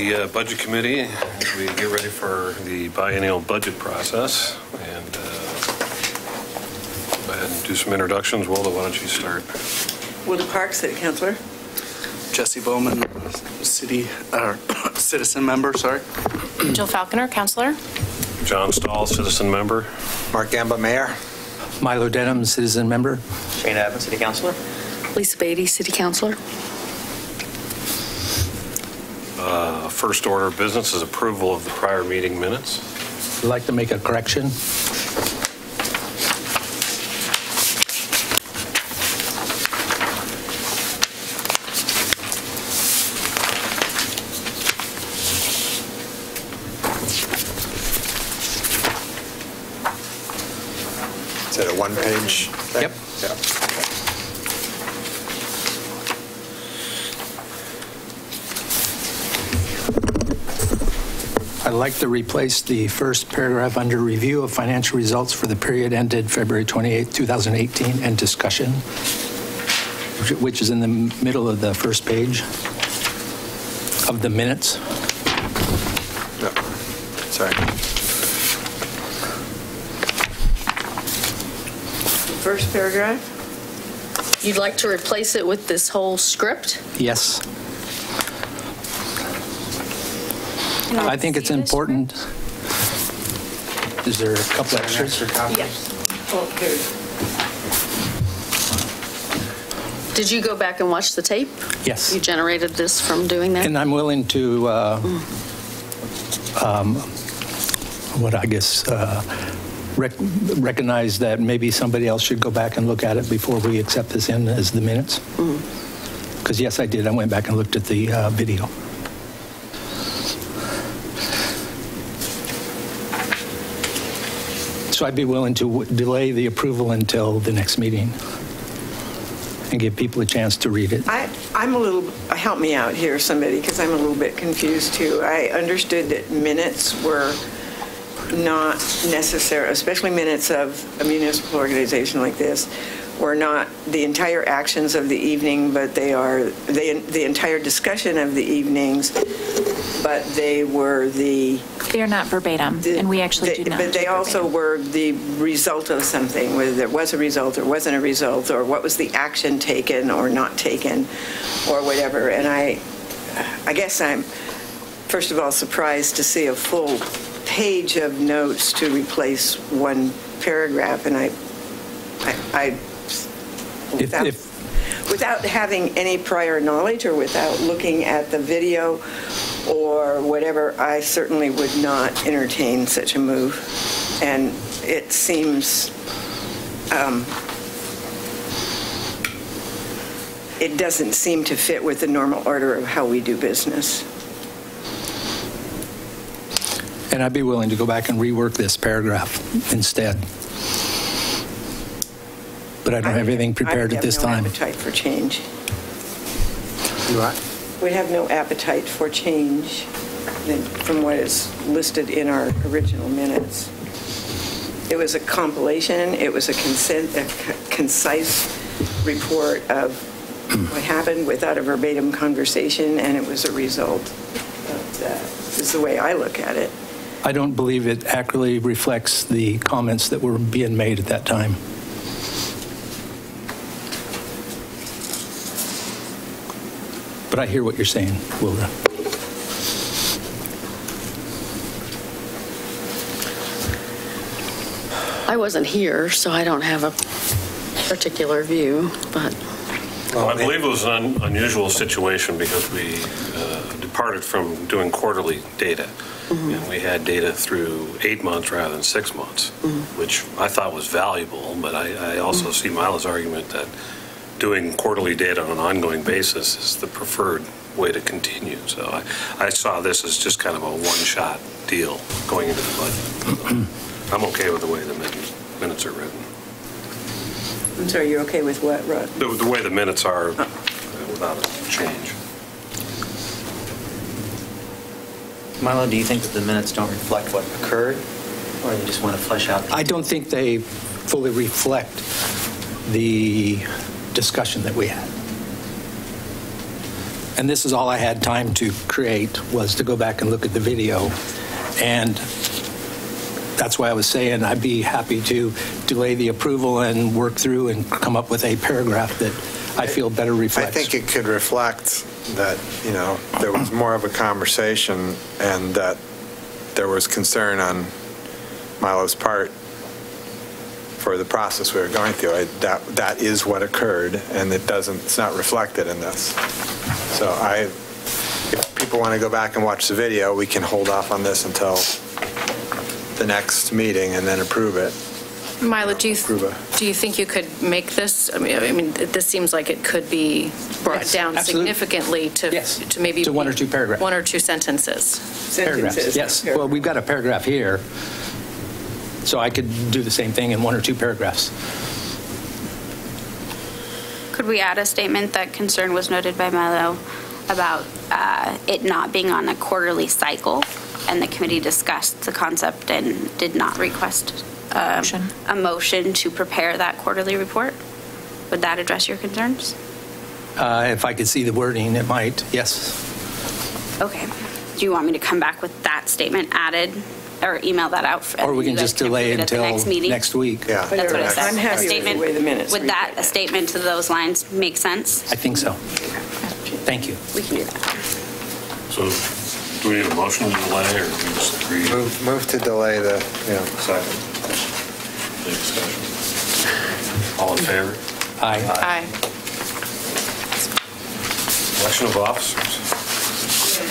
the Budget Committee as we get ready for the biennial budget process. And go ahead and do some introductions. Wilda, why don't you start? Wilda Park, City Councilor. Jesse Bowman, citizen member, sorry. Jill Falconer, Councilor. John Stahl, citizen member. Mark Gamba, Mayor. Milo Denham, citizen member. Shane Evans, City Councilor. Lisa Beatty, City Councilor. First order of business is approval of the prior meeting minutes. I'd like to make a correction. Is it a one-page thing? Yep. Yeah. I'd like to replace the first paragraph under review of financial results for the period ended February 28, 2018, and discussion, which is in the middle of the first page of the minutes. No. Sorry. First paragraph. You'd like to replace it with this whole script? Yes. I think it's important. Is there a couple extras? Yes. Oh, good. Did you go back and watch the tape? Yes. You generated this from doing that? And I'm willing to, recognize that maybe somebody else should go back and look at it before we accept this in as the minutes. Because yes, I did. I went back and looked at the video. So I'd be willing to delay the approval until the next meeting and give people a chance to read it. I'm a little, help me out here, somebody, because I'm a little bit confused too. I understood that minutes were not necessary, especially minutes of a municipal organization like this, were not the entire actions of the evening, but they are the entire discussion of the evenings, but they were the... They're not verbatim, and we actually do not. But they also were the result of something, whether there was a result or wasn't a result, or what was the action taken or not taken, or whatever. And I guess I'm, first of all, surprised to see a full page of notes to replace one paragraph. And without having any prior knowledge or without looking at the video or whatever, I certainly would not entertain such a move. And it seems, it doesn't seem to fit with the normal order of how we do business. And I'd be willing to go back and rework this paragraph instead. But I don't have anything prepared at this time. I would have no appetite for change. You what? We'd have no appetite for change from what is listed in our original minutes. It was a compilation. It was a concise report of what happened without a verbatim conversation, and it was a result of that. This is the way I look at it. I don't believe it accurately reflects the comments that were being made at that time. But I hear what you're saying, Wilda. I wasn't here, so I don't have a particular view, but... Well, I believe it was an unusual situation because we departed from doing quarterly data. And we had data through 8 months rather than 6 months, which I thought was valuable. But I also see Milo's argument that doing quarterly data on an ongoing basis is the preferred way to continue. So I saw this as just kind of a one-shot deal going into the budget. I'm okay with the way the minutes are written. I'm sorry, you're okay with what, Rod? The way the minutes are without a change. Milo, do you think that the minutes don't reflect what occurred, or you just want to flesh out? I don't think they fully reflect the discussion that we had. and this is all I had time to create, was to go back and look at the video. And that's why I was saying I'd be happy to delay the approval and work through and come up with a paragraph that I feel better reflects. I think it could reflect that, there was more of a conversation and that there was concern on Milo's part for the process we were going through. That is what occurred, and it's not reflected in this. So if people want to go back and watch the video, we can hold off on this until the next meeting and then approve it. Milo, do you think you could make this? I mean, this seems like it could be brought down significantly to maybe to one or two paragraphs. One or two sentences. Paragraphs, yes. Well, we've got a paragraph here, so I could do the same thing in one or two paragraphs. Could we add a statement that concern was noted by Milo about it not being on a quarterly cycle, and the committee discussed the concept and did not request a motion to prepare that quarterly report? Would that address your concerns? If I could see the wording, it might, yes. Okay. Do you want me to come back with that statement added or email that out? Or we can just delay it until next week. Yeah. That's what I said. I'm happy with the way the minutes Would a statement to those lines make sense? I think so. Thank you. We can do that. So do we need a motion to delay, or do we just agree? Move to delay the, Second. Any discussion? All in favor? Aye. Aye. Election of officers.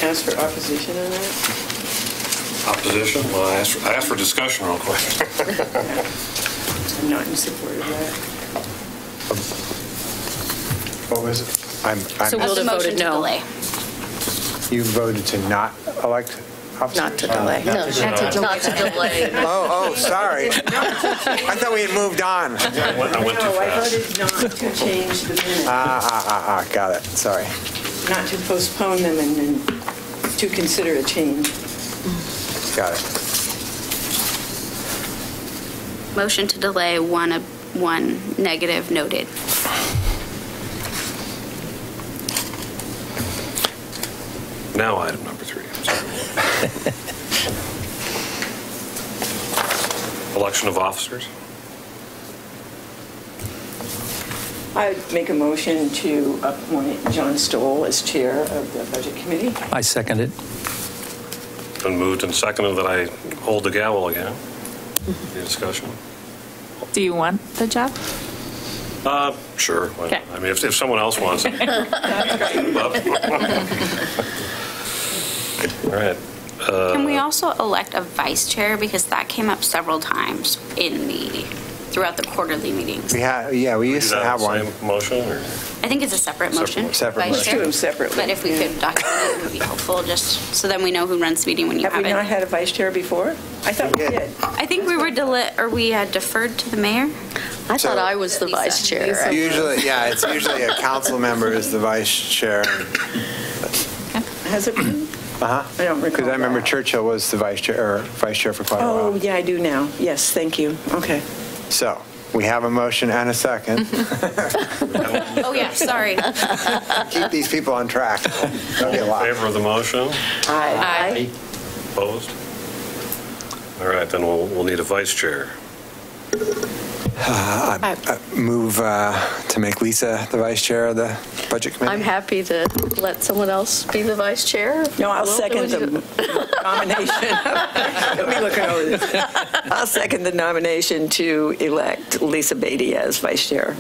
Ask for opposition on that? Opposition? Well, I asked for discussion real quick. I'm not in support of that. what was it? So we'll have voted no. Delay. You voted to not elect officers? Not to delay. No, not to delay. Oh, sorry. I thought we had moved on. I went too No, I fast. voted not to change the minutes. Got it. Sorry. Not to postpone them and then to consider a change. Got it. Motion to delay, one negative noted. Now item number 3. I'm sorry. Election of officers. I would make a motion to appoint John Stoll as chair of the Budget Committee. I second it. Been moved and seconded that I hold the gavel again. Any discussion? Do you want the job? Sure. Why not? Okay. I mean, if someone else wants it. All right. Can we also elect a vice chair, because that came up several times throughout the quarterly meetings? We used to have one. Same motion, or? I think it's a separate motion. Separate vice motion. chair. Let's do them separately. But if we could document it, it would be helpful, just so then we know who runs the meeting when you Have have we not it. had a vice chair before? I thought we did. I think we had deferred to the mayor. I thought I was the vice chair. Usually, it's usually a council member is the vice chair. Has it been? I don't recall. Because I remember that. Churchill was the vice chair for quite a Oh, while. yeah, I do now. Yes, thank you. Okay. So we have a motion and a second. Oh, yeah, sorry. Keep these people on track. That'll be a In lot. favor of the motion? Aye. Opposed? All right, then we'll need a vice chair. Move to make Lisa the vice chair of the Budget Committee. I'm happy to let someone else be the vice chair. No, I'll Well, second do the nomination. Let me look over this. I'll second the nomination to elect Lisa Beatty as vice chair.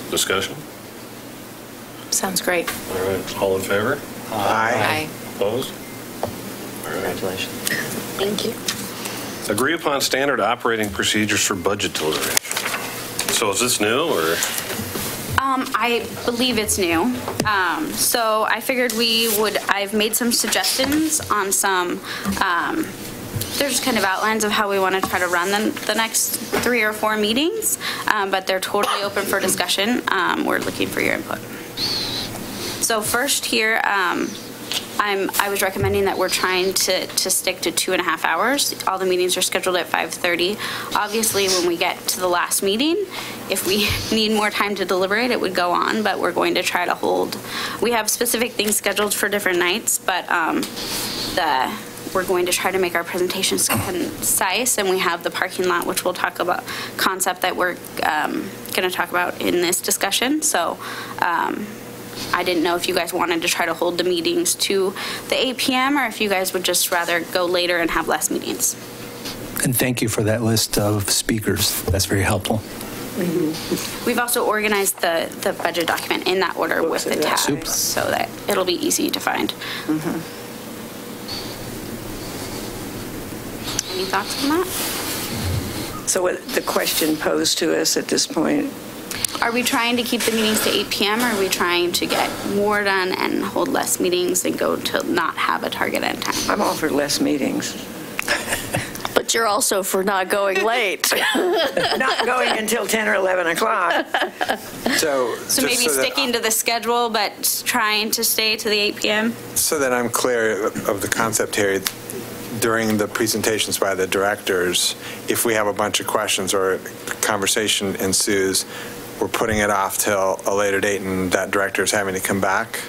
Discussion? Sounds great. All right, all in favor? Aye. Opposed? All right. Congratulations. Thank you. Agree upon standard operating procedures for budget deliberation. So is this new, or? I believe it's new. So I figured I've made some suggestions on some, they're just kind of outlines of how we want to try to run the next 3 or 4 meetings, but they're totally open for discussion. We're looking for your input. So first here, I was recommending that we're trying to stick to 2.5 hours. All the meetings are scheduled at 5:30. Obviously, when we get to the last meeting, if we need more time to deliberate, it would go on, but we're going to try to hold. We have specific things scheduled for different nights, but we're going to try to make our presentations concise, and we have the parking lot, which we'll talk about, concept that we're going to talk about in this discussion. So I didn't know if you guys wanted to try to hold the meetings to the 8 p.m. or if you guys would just rather go later and have less meetings. And thank you for that list of speakers. That's very helpful. Mm-hmm. We've also organized the budget document in that order with the tabs, Super. so that it'll be easy to find. Mm-hmm. Any thoughts on that? So what the question posed to us at this point? Are we trying to keep the meetings to 8 p.m. or are we trying to get more done and hold less meetings and go to not have a target end time? I'm all for less meetings. But you're also for not going late. Not going until 10 or 11 o'clock. So maybe so sticking to the schedule, but trying to stay to the 8 p.m.? So that I'm clear of the concept here, during the presentations by the directors, if we have a bunch of questions or conversation ensues, we're putting it off till a later date and that director is having to come back?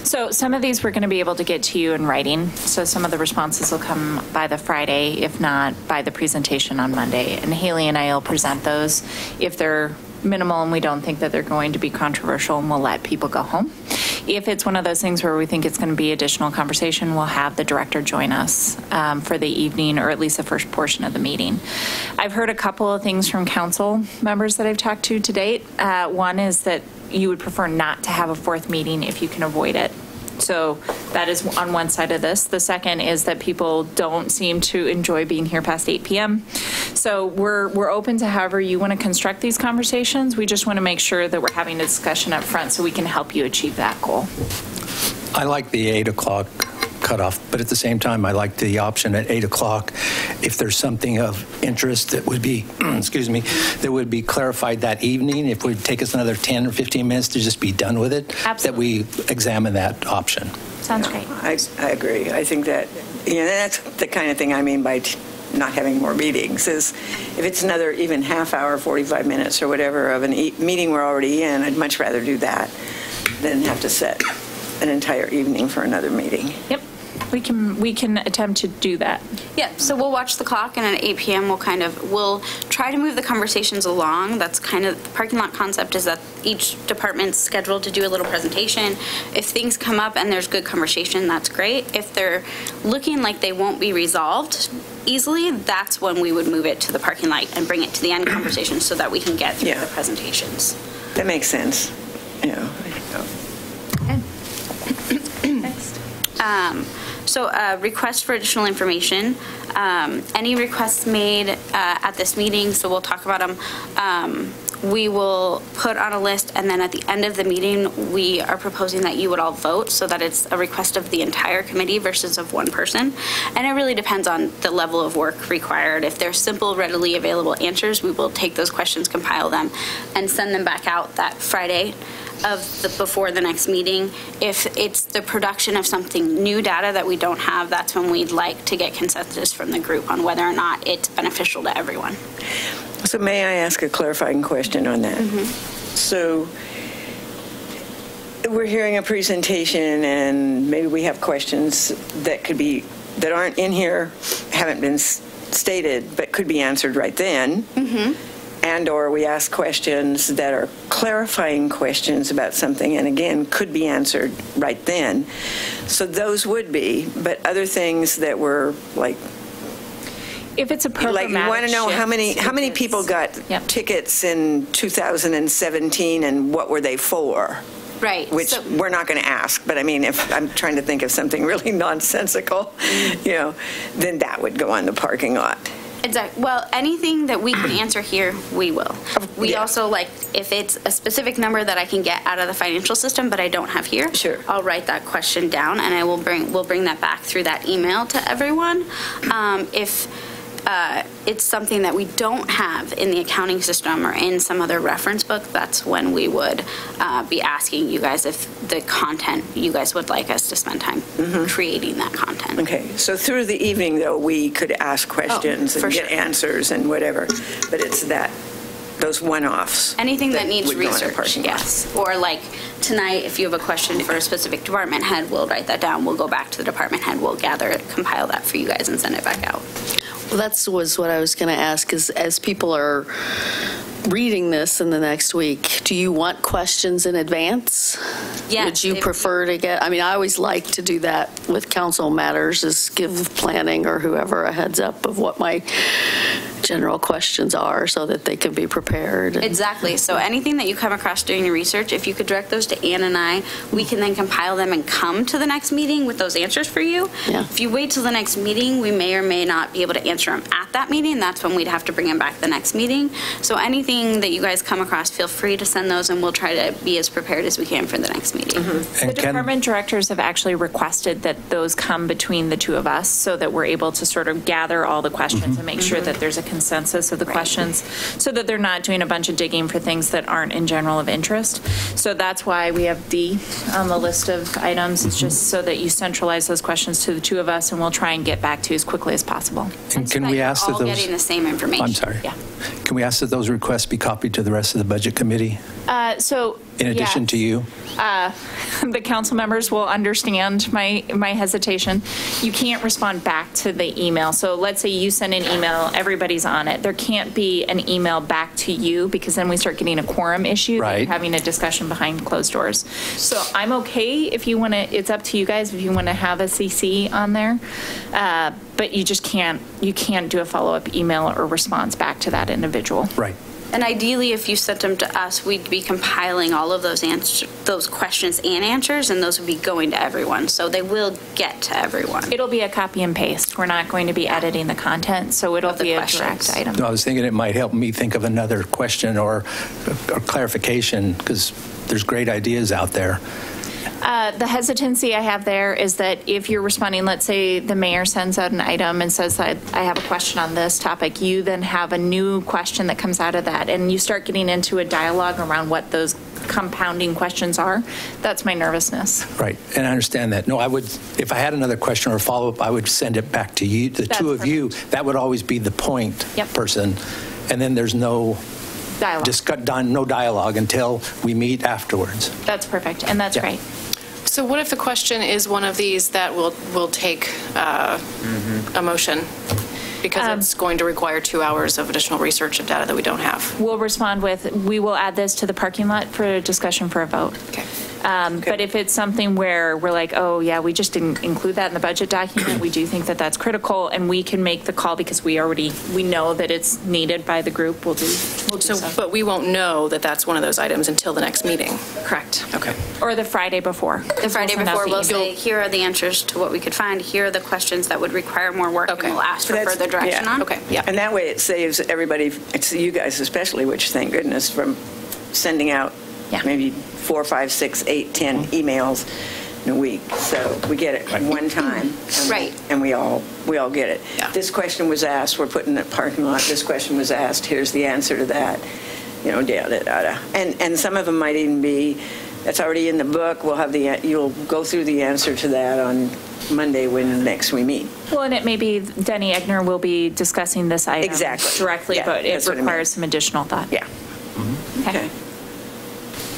So some of these we're going to be able to get to you in writing. So some of the responses will come by the Friday, if not by the presentation on Monday. And Haley and I will present those. If they're minimal and we don't think that they're going to be controversial, and we'll let people go home. If it's one of those things where we think it's going to be additional conversation, we'll have the director join us for the evening, or at least the first portion of the meeting. I've heard a couple of things from council members that I've talked to date. One is that you would prefer not to have a fourth meeting if you can avoid it. So that is on one side of this. The second is that people don't seem to enjoy being here past 8 p.m. So we're open to however you want to construct these conversations. We just want to make sure that we're having a discussion up front so we can help you achieve that goal. I like the 8 o'clock cutoff, but at the same time, I like the option at 8 o'clock. If there's something of interest that would be, excuse me, that would be clarified that evening, if it would take us another 10 or 15 minutes to just be done with it, absolutely, that we examine that option. Sounds great. I agree. I think that, that's the kind of thing I mean by not having more meetings, is if it's another even half hour, 45 minutes or whatever of a meeting we're already in, I'd much rather do that than have to set an entire evening for another meeting. Yep. We can attempt to do that. Yeah, so we'll watch the clock, and at 8 p.m. we'll try to move the conversations along. That's kind of the parking lot concept, is that each department's scheduled to do a little presentation. If things come up and there's good conversation, that's great. If they're looking like they won't be resolved easily, that's when we would move it to the parking lot and bring it to the end conversation so that we can get through the presentations. That makes sense. Next. So request for additional information. Any requests made at this meeting, so we'll talk about them. We will put on a list, and then at the end of the meeting, we are proposing that you would all vote so that it's a request of the entire committee versus of one person. And it really depends on the level of work required. If they're simple, readily available answers, we will take those questions, compile them, and send them back out that Friday before the next meeting. If it's the production of something new data that we don't have, that's when we'd like to get consensus from the group on whether or not it's beneficial to everyone. So may I ask a clarifying question on that? Mm-hmm. So we're hearing a presentation and maybe we have questions that aren't in here, haven't been stated, but could be answered right then. Mm-hmm. And or we ask questions that are clarifying questions about something, and again, could be answered right then. So those would be, but other things that were like, if it's a programmatic like, you want to know how many people got tickets in 2017 and what were they for? Right. Which we're not going to ask, but I mean, if I'm trying to think of something really nonsensical, then that would go on the parking lot. Exactly. Well, anything that we can answer here, we will. We also, if it's a specific number that I can get out of the financial system, but I don't have here, sure, I'll write that question down, and we'll bring that back through that email to everyone. If it's something that we don't have in the accounting system or in some other reference book, that's when we would be asking you guys if the content, you guys would like us to spend time creating that content. Okay, so through the evening, though, we could ask questions and get answers and whatever, but it's those one-offs. Anything that needs would go in a research, parking lot. yes. Or like tonight, if you have a question for a specific department head, we'll write that down. We'll go back to the department head, we'll gather it, compile that for you guys and send it back out. Well, was what I was going to ask is, as people are reading this in the next week, do you want questions in advance? Yes. Would you prefer to get, I mean, I always like to do that with council matters, is give planning or whoever a heads up of what my general questions are so that they can be prepared. Exactly. So anything that you come across doing your research, if you could direct those to Ann and I, we can then compile them and come to the next meeting with those answers for you. Yeah. If you wait till the next meeting, we may or may not be able to answer them at that meeting. That's when we'd have to bring them back the next meeting. So anything that you guys come across, feel free to send those and we'll try to be as prepared as we can for the next meeting. The department directors have actually requested that those come between the two of us so that we're able to sort of gather all the questions and make sure that there's a consensus of the questions so that they're not doing a bunch of digging for things that aren't in general of interest. So that's why we have D on the list of items. It's just so that you centralize those questions to the two of us and we'll try and get back to you as quickly as possible. And can we ask that all those... getting the same information. I'm sorry. Yeah. Can we ask that those requests be copied to the rest of the budget committee? In addition to you? The council members will understand my hesitation. You can't respond back to the email. So let's say you send an email, everybody's on it. There can't be an email back to you because then we start getting a quorum issue. Right. Having a discussion behind closed doors. So I'm okay if you want to, it's up to you guys if you want to have a CC on there. But you just can't do a follow-up email or response back to that individual. Right. And ideally, if you sent them to us, we'd be compiling all of those questions and answers, and those would be going to everyone. So they will get to everyone. It'll be a copy and paste. We're not going to be editing the content, so it'll be a direct item. No, I was thinking it might help me think of another question or clarification because there's great ideas out there. The hesitancy I have there is that if you're responding, let's say the mayor sends out an item and says, I have a question on this topic, you then have a new question that comes out of that, and you start getting into a dialogue around what those compounding questions are. That's my nervousness. Right, and I understand that. No, I would, if I had another question or follow-up, I would send it back to you, the two of you. That would always be the point person, and then there's no dialogue. No dialogue until we meet afterwards. That's perfect, and that's great. So what if the question is one of these that will take a motion? Because it's going to require 2 hours of additional research of data that we don't have. We'll respond with, we will add this to the parking lot for a discussion for a vote. Okay. But if it's something where we're like, oh, yeah, we just didn't include that in the budget document, we do think that that's critical, and we can make the call because we know that it's needed by the group, we'll do so. But we won't know that that's one of those items until the next meeting. Correct. Okay. Or the Friday before. The Friday before, we'll say, here are the answers to what we could find. Here are the questions that would require more work, and we'll ask for further direction on. Okay. Yeah. And that way it saves everybody, it's you guys especially, which thank goodness, from sending out maybe 4, 5, 6, 8, 10 emails in a week. So we get it one time. And we all get it. Yeah. This question was asked, we're putting the parking lot, this question was asked, here's the answer to that, da-da-da-da. And some of them might even be, that's already in the book, you'll go through the answer to that on Monday when next we meet. Well, and it may be Denny Egner will be discussing this item directly, but it requires some additional thought. Yeah. Okay.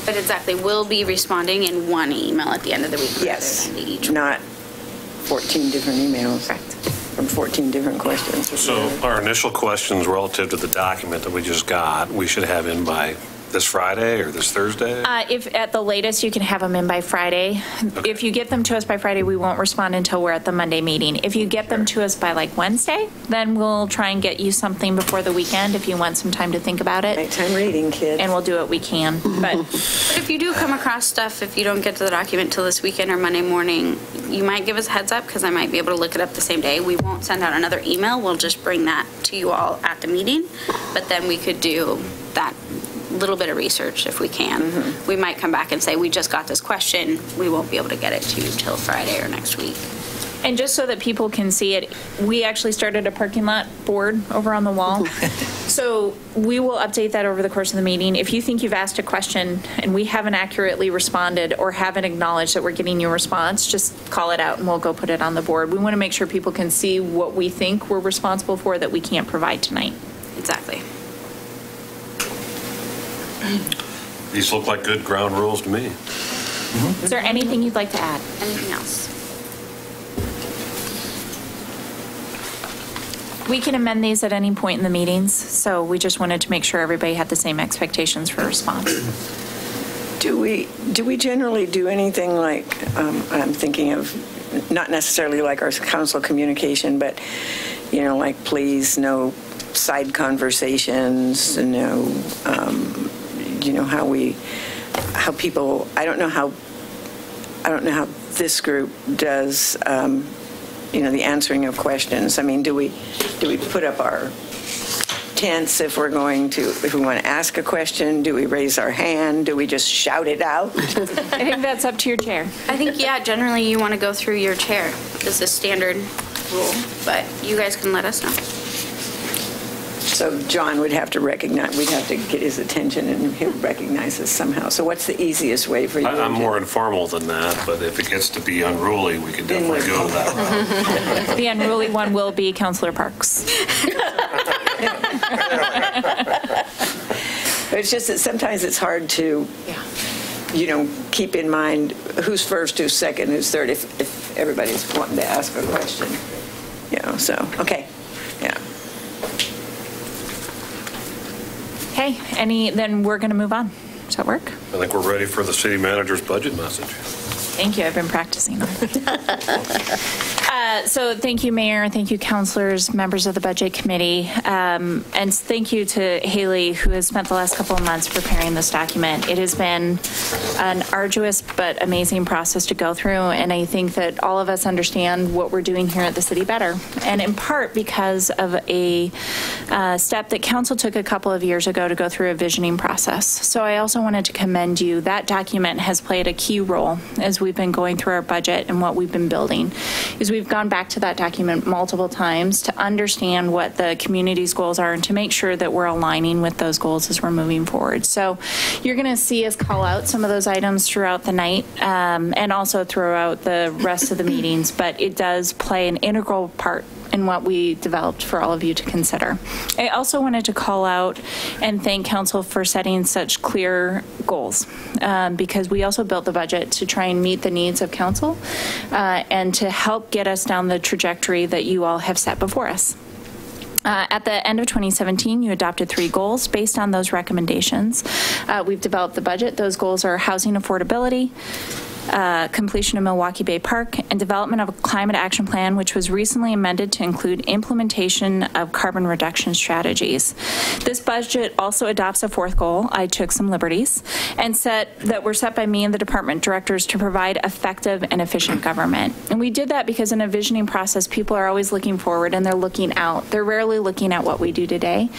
But exactly, we'll be responding in one email at the end of the week. Yes, not 14 different emails from 14 different questions. So our initial questions relative to the document that we just got, we should have in by this Friday or this Thursday? If at the latest, you can have them in by Friday. Okay. If you get them to us by Friday, we won't respond until we're at the Monday meeting. If you get them to us by like Wednesday, then we'll try and get you something before the weekend if you want some time to think about it. Nighttime reading, kids. And we'll do what we can. But if you do come across stuff, if you don't get to the document till this weekend or Monday morning, you might give us a heads up because I might be able to look it up the same day. We won't send out another email. We'll just bring that to you all at the meeting. But then we could do that little bit of research if we can. We might come back and say, we just got this question. We won't be able to get it to you till Friday or next week. And just so that people can see it, we actually started a parking lot board over on the wall. So we will update that over the course of the meeting. If you think you've asked a question and we haven't accurately responded or haven't acknowledged that we're getting your response, just call it out and we'll go put it on the board. We want to make sure people can see what we think we're responsible for that we can't provide tonight. Exactly. These look like good ground rules to me. Is there anything you'd like to add? Anything else? We can amend these at any point in the meetings, so we just wanted to make sure everybody had the same expectations for response. Do we generally do anything like, I'm thinking of not necessarily like our council communication, but, like please, no side conversations, how people, I don't know how this group does, the answering of questions. I mean, do we put up our tents if we want to ask a question? Do we raise our hand? Do we just shout it out? I think that's up to your chair. I think, generally you want to go through your chair. It's a standard rule, but you guys can let us know. So John would have to recognize, we'd have to get his attention and he'll recognize us somehow. So what's the easiest way for you? I'm more informal than that, but if it gets to be unruly, we could definitely go that route. The unruly one will be Councilor Parks. But it's just that sometimes it's hard to, keep in mind who's first, who's second, who's third, if everybody's wanting to ask a question. Okay. Yeah. Okay, then we're going to move on. Does that work? I think we're ready for the city manager's budget message. Thank you. I've been practicing. So thank you, Mayor. Thank you, councilors, members of the Budget Committee. And thank you to Haley, who has spent the last couple of months preparing this document. It has been an arduous but amazing process to go through. And I think that all of us understand what we're doing here at the city better. And in part because of a step that council took a couple of years ago to go through a visioning process. So I also wanted to commend you. That document has played a key role as we've been going through our budget and what we've been building. Is we've gone back to that document multiple times to understand what the community's goals are and to make sure that we're aligning with those goals as we're moving forward. So you're going to see us call out some of those items throughout the night and also throughout the rest of the meetings, but it does play an integral part in what we developed for all of you to consider. I also wanted to call out and thank council for setting such clear goals because we also built the budget to try and meet the needs of council and to help get us down the trajectory that you all have set before us. At the end of 2017, you adopted 3 goals based on those recommendations. We've developed the budget. Those goals are housing affordability, completion of Milwaukee Bay Park, and development of a climate action plan, which was recently amended to include implementation of carbon reduction strategies. This budget also adopts a 4th goal, I took some liberties, and that were set by me and the department directors to provide effective and efficient government. And we did that because in a visioning process, people are always looking forward and they're looking out. They're rarely looking at what we do today.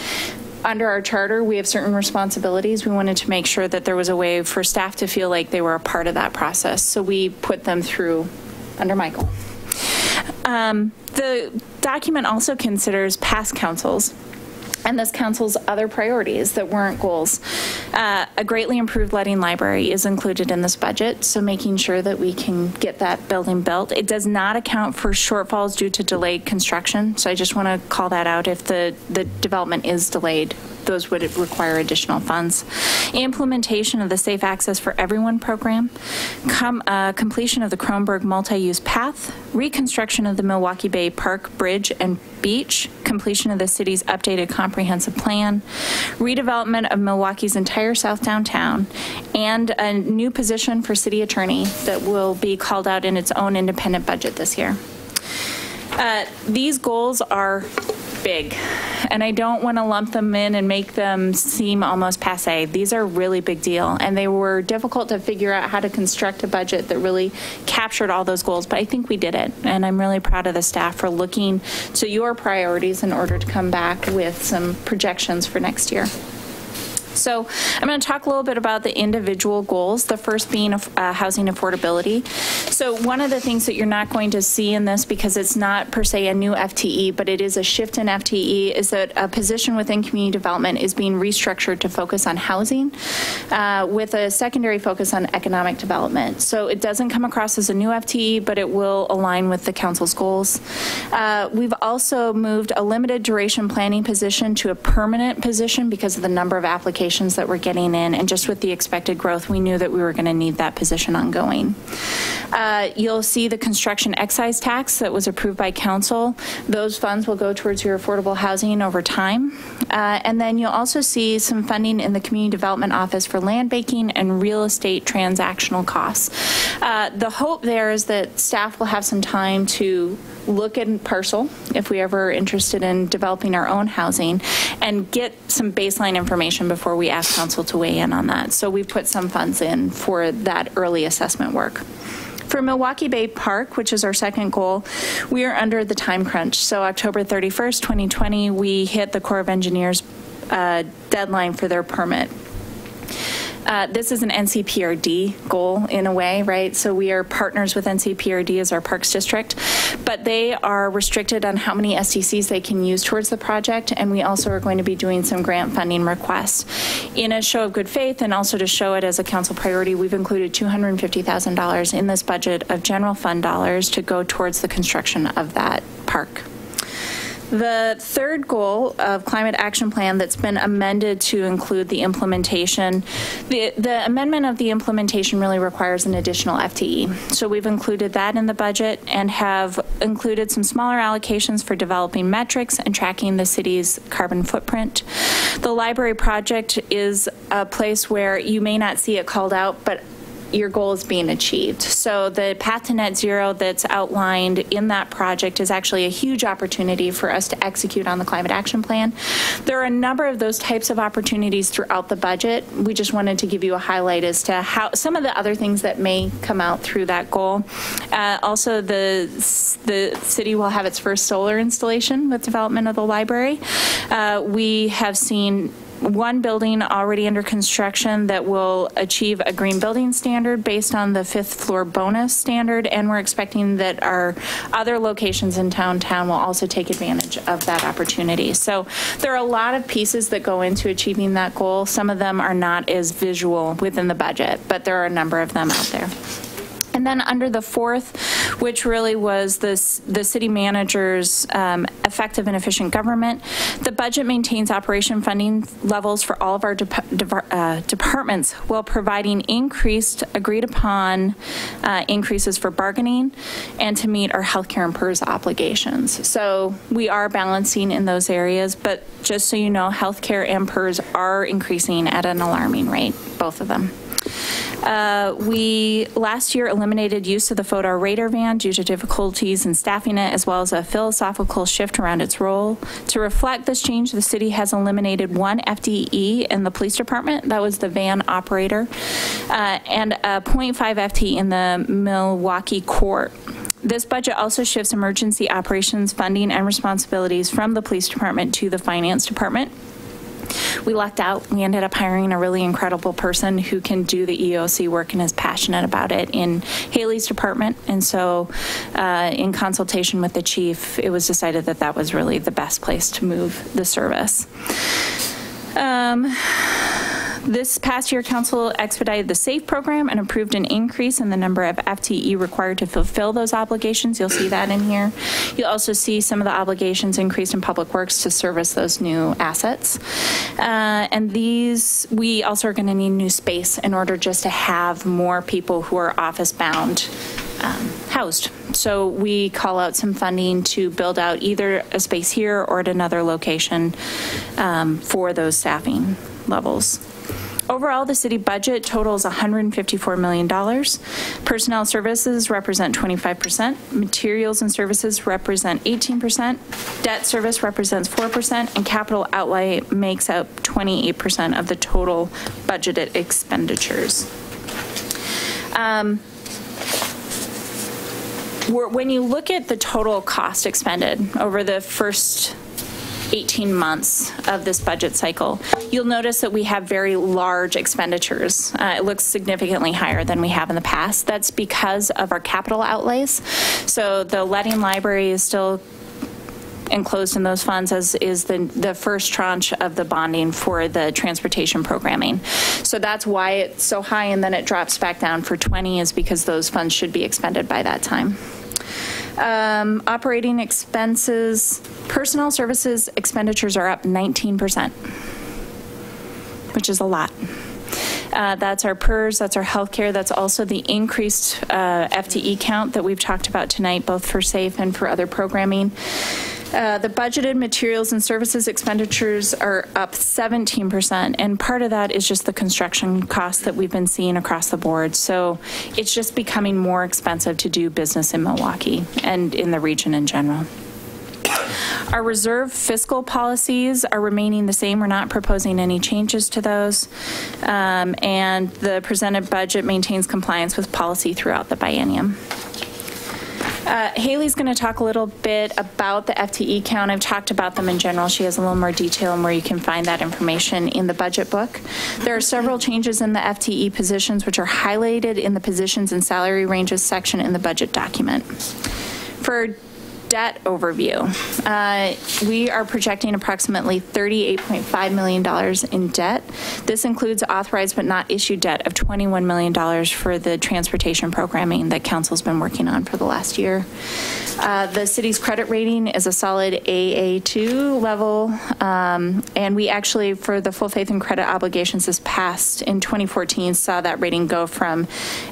Under our charter, we have certain responsibilities. We wanted to make sure that there was a way for staff to feel like they were a part of that process. So we put them through under Michael. The document also considers past councils and this council's other priorities that weren't goals. A greatly improved Leading library is included in this budget, so making sure that we can get that building built. It does not account for shortfalls due to delayed construction, so I just want to call that out. If the development is delayed, those would require additional funds. Implementation of the Safe Access for Everyone program, completion of the Kronberg multi-use path, reconstruction of the Milwaukee Bay Park Bridge and Beach, completion of the city's updated comprehensive plan, redevelopment of Milwaukee's entire South Downtown, and a new position for city attorney that will be called out in its own independent budget this year. These goals are big, and I don't want to lump them in and make them seem almost passé. These are a really big deal, and they were difficult to figure out how to construct a budget that really captured all those goals, but I think we did it, and I'm really proud of the staff for looking to your priorities in order to come back with some projections for next year. So I'm going to talk a little bit about the individual goals, the first being housing affordability. So one of the things that you're not going to see in this, because it's not per se a new FTE, but it is a shift in FTE, is that a position within community development is being restructured to focus on housing with a secondary focus on economic development. So it doesn't come across as a new FTE, but it will align with the council's goals. We've also moved a limited duration planning position to a permanent position because of the number of applications that we're getting in, and just with the expected growth, we knew that we were going to need that position ongoing. You'll see the construction excise tax that was approved by council. Those funds will go towards your affordable housing over time. And then you'll also see some funding in the community development office for land banking and real estate transactional costs. The hope there is that staff will have some time to look at parcel, if we ever are interested in developing our own housing, and get some baseline information before we ask council to weigh in on that. So we put some funds in for that early assessment work. For Milwaukee Bay Park, which is our second goal, we are under the time crunch. So October 31st, 2020, we hit the Corps of Engineers deadline for their permit. This is an NCPRD goal in a way, right? So we are partners with NCPRD as our parks district, but they are restricted on how many SDCs they can use towards the project, and we also are going to be doing some grant funding requests. In a show of good faith, and also to show it as a council priority, we've included $250,000 in this budget of general fund dollars to go towards the construction of that park. The third goal of climate action plan that's been amended to include the implementation, the amendment of the implementation really requires an additional FTE. So we've included that in the budget and have included some smaller allocations for developing metrics and tracking the city's carbon footprint. The library project is a place where you may not see it called out, but your goal is being achieved. So the path to net zero that's outlined in that project is actually a huge opportunity for us to execute on the climate action plan. There are a number of those types of opportunities throughout the budget. We just wanted to give you a highlight as to how some of the other things that may come out through that goal. Also, the city will have its first solar installation with development of the library. We have seen one building already under construction that will achieve a green building standard based on the 5th floor bonus standard, and we're expecting that our other locations in town will also take advantage of that opportunity. So there are a lot of pieces that go into achieving that goal. Some of them are not as visual within the budget, but there are a number of them out there. And then under the fourth, which really was the city manager's effective and efficient government, the budget maintains operation funding levels for all of our departments while providing agreed upon increases for bargaining and to meet our healthcare and PERS obligations. So we are balancing in those areas, but just so you know, healthcare and PERS are increasing at an alarming rate, both of them. We last year eliminated use of the FODAR radar van due to difficulties in staffing it, as well as a philosophical shift around its role. To reflect this change, the city has eliminated one FTE in the police department. That was the van operator, and a 0.5 FTE in the Milwaukee court. This budget also shifts emergency operations funding and responsibilities from the police department to the finance department. We lucked out. We ended up hiring a really incredible person who can do the EOC work and is passionate about it in Haley's department. And so in consultation with the chief, it was decided that that was really the best place to move the service. This past year, council expedited the SAFE program and approved an increase in the number of FTE required to fulfill those obligations. You'll see that in here. You'll also see some of the obligations increased in public works to service those new assets. And these, we also are going to need new space in order just to have more people who are office bound housed. So we call out some funding to build out either a space here or at another location for those staffing levels. Overall, the city budget totals $154 million. Personnel services represent 25%. Materials and services represent 18%. Debt service represents 4%. And capital outlay makes up 28% of the total budgeted expenditures. When you look at the total cost expended over the first 18 months of this budget cycle, you'll notice that we have very large expenditures. It looks significantly higher than we have in the past. That's because of our capital outlays. So the letting library is still enclosed in those funds, as is the first tranche of the bonding for the transportation programming. So that's why it's so high, and then it drops back down for 20, is because those funds should be expended by that time. Operating expenses, personnel services expenditures are up 19%, which is a lot. That's our PERS, that's our healthcare, that's also the increased FTE count that we've talked about tonight, both for SAFE and for other programming. The budgeted materials and services expenditures are up 17%, and part of that is just the construction costs that we've been seeing across the board. So it's just becoming more expensive to do business in Milwaukee and in the region in general. Our reserve fiscal policies are remaining the same. We're not proposing any changes to those. And the presented budget maintains compliance with policy throughout the biennium. Haley's going to talk a little bit about the FTE count. I've talked about them in general. She has a little more detail on where you can find that information in the budget book. There are several changes in the FTE positions, which are highlighted in the positions and salary ranges section in the budget document. For debt overview, we are projecting approximately $38.5 million in debt. This includes authorized but not issued debt of $21 million for the transportation programming that Council's been working on for the last year. The city's credit rating is a solid AA2 level, and we actually, for the full faith and credit obligations this past in 2014, saw that rating go from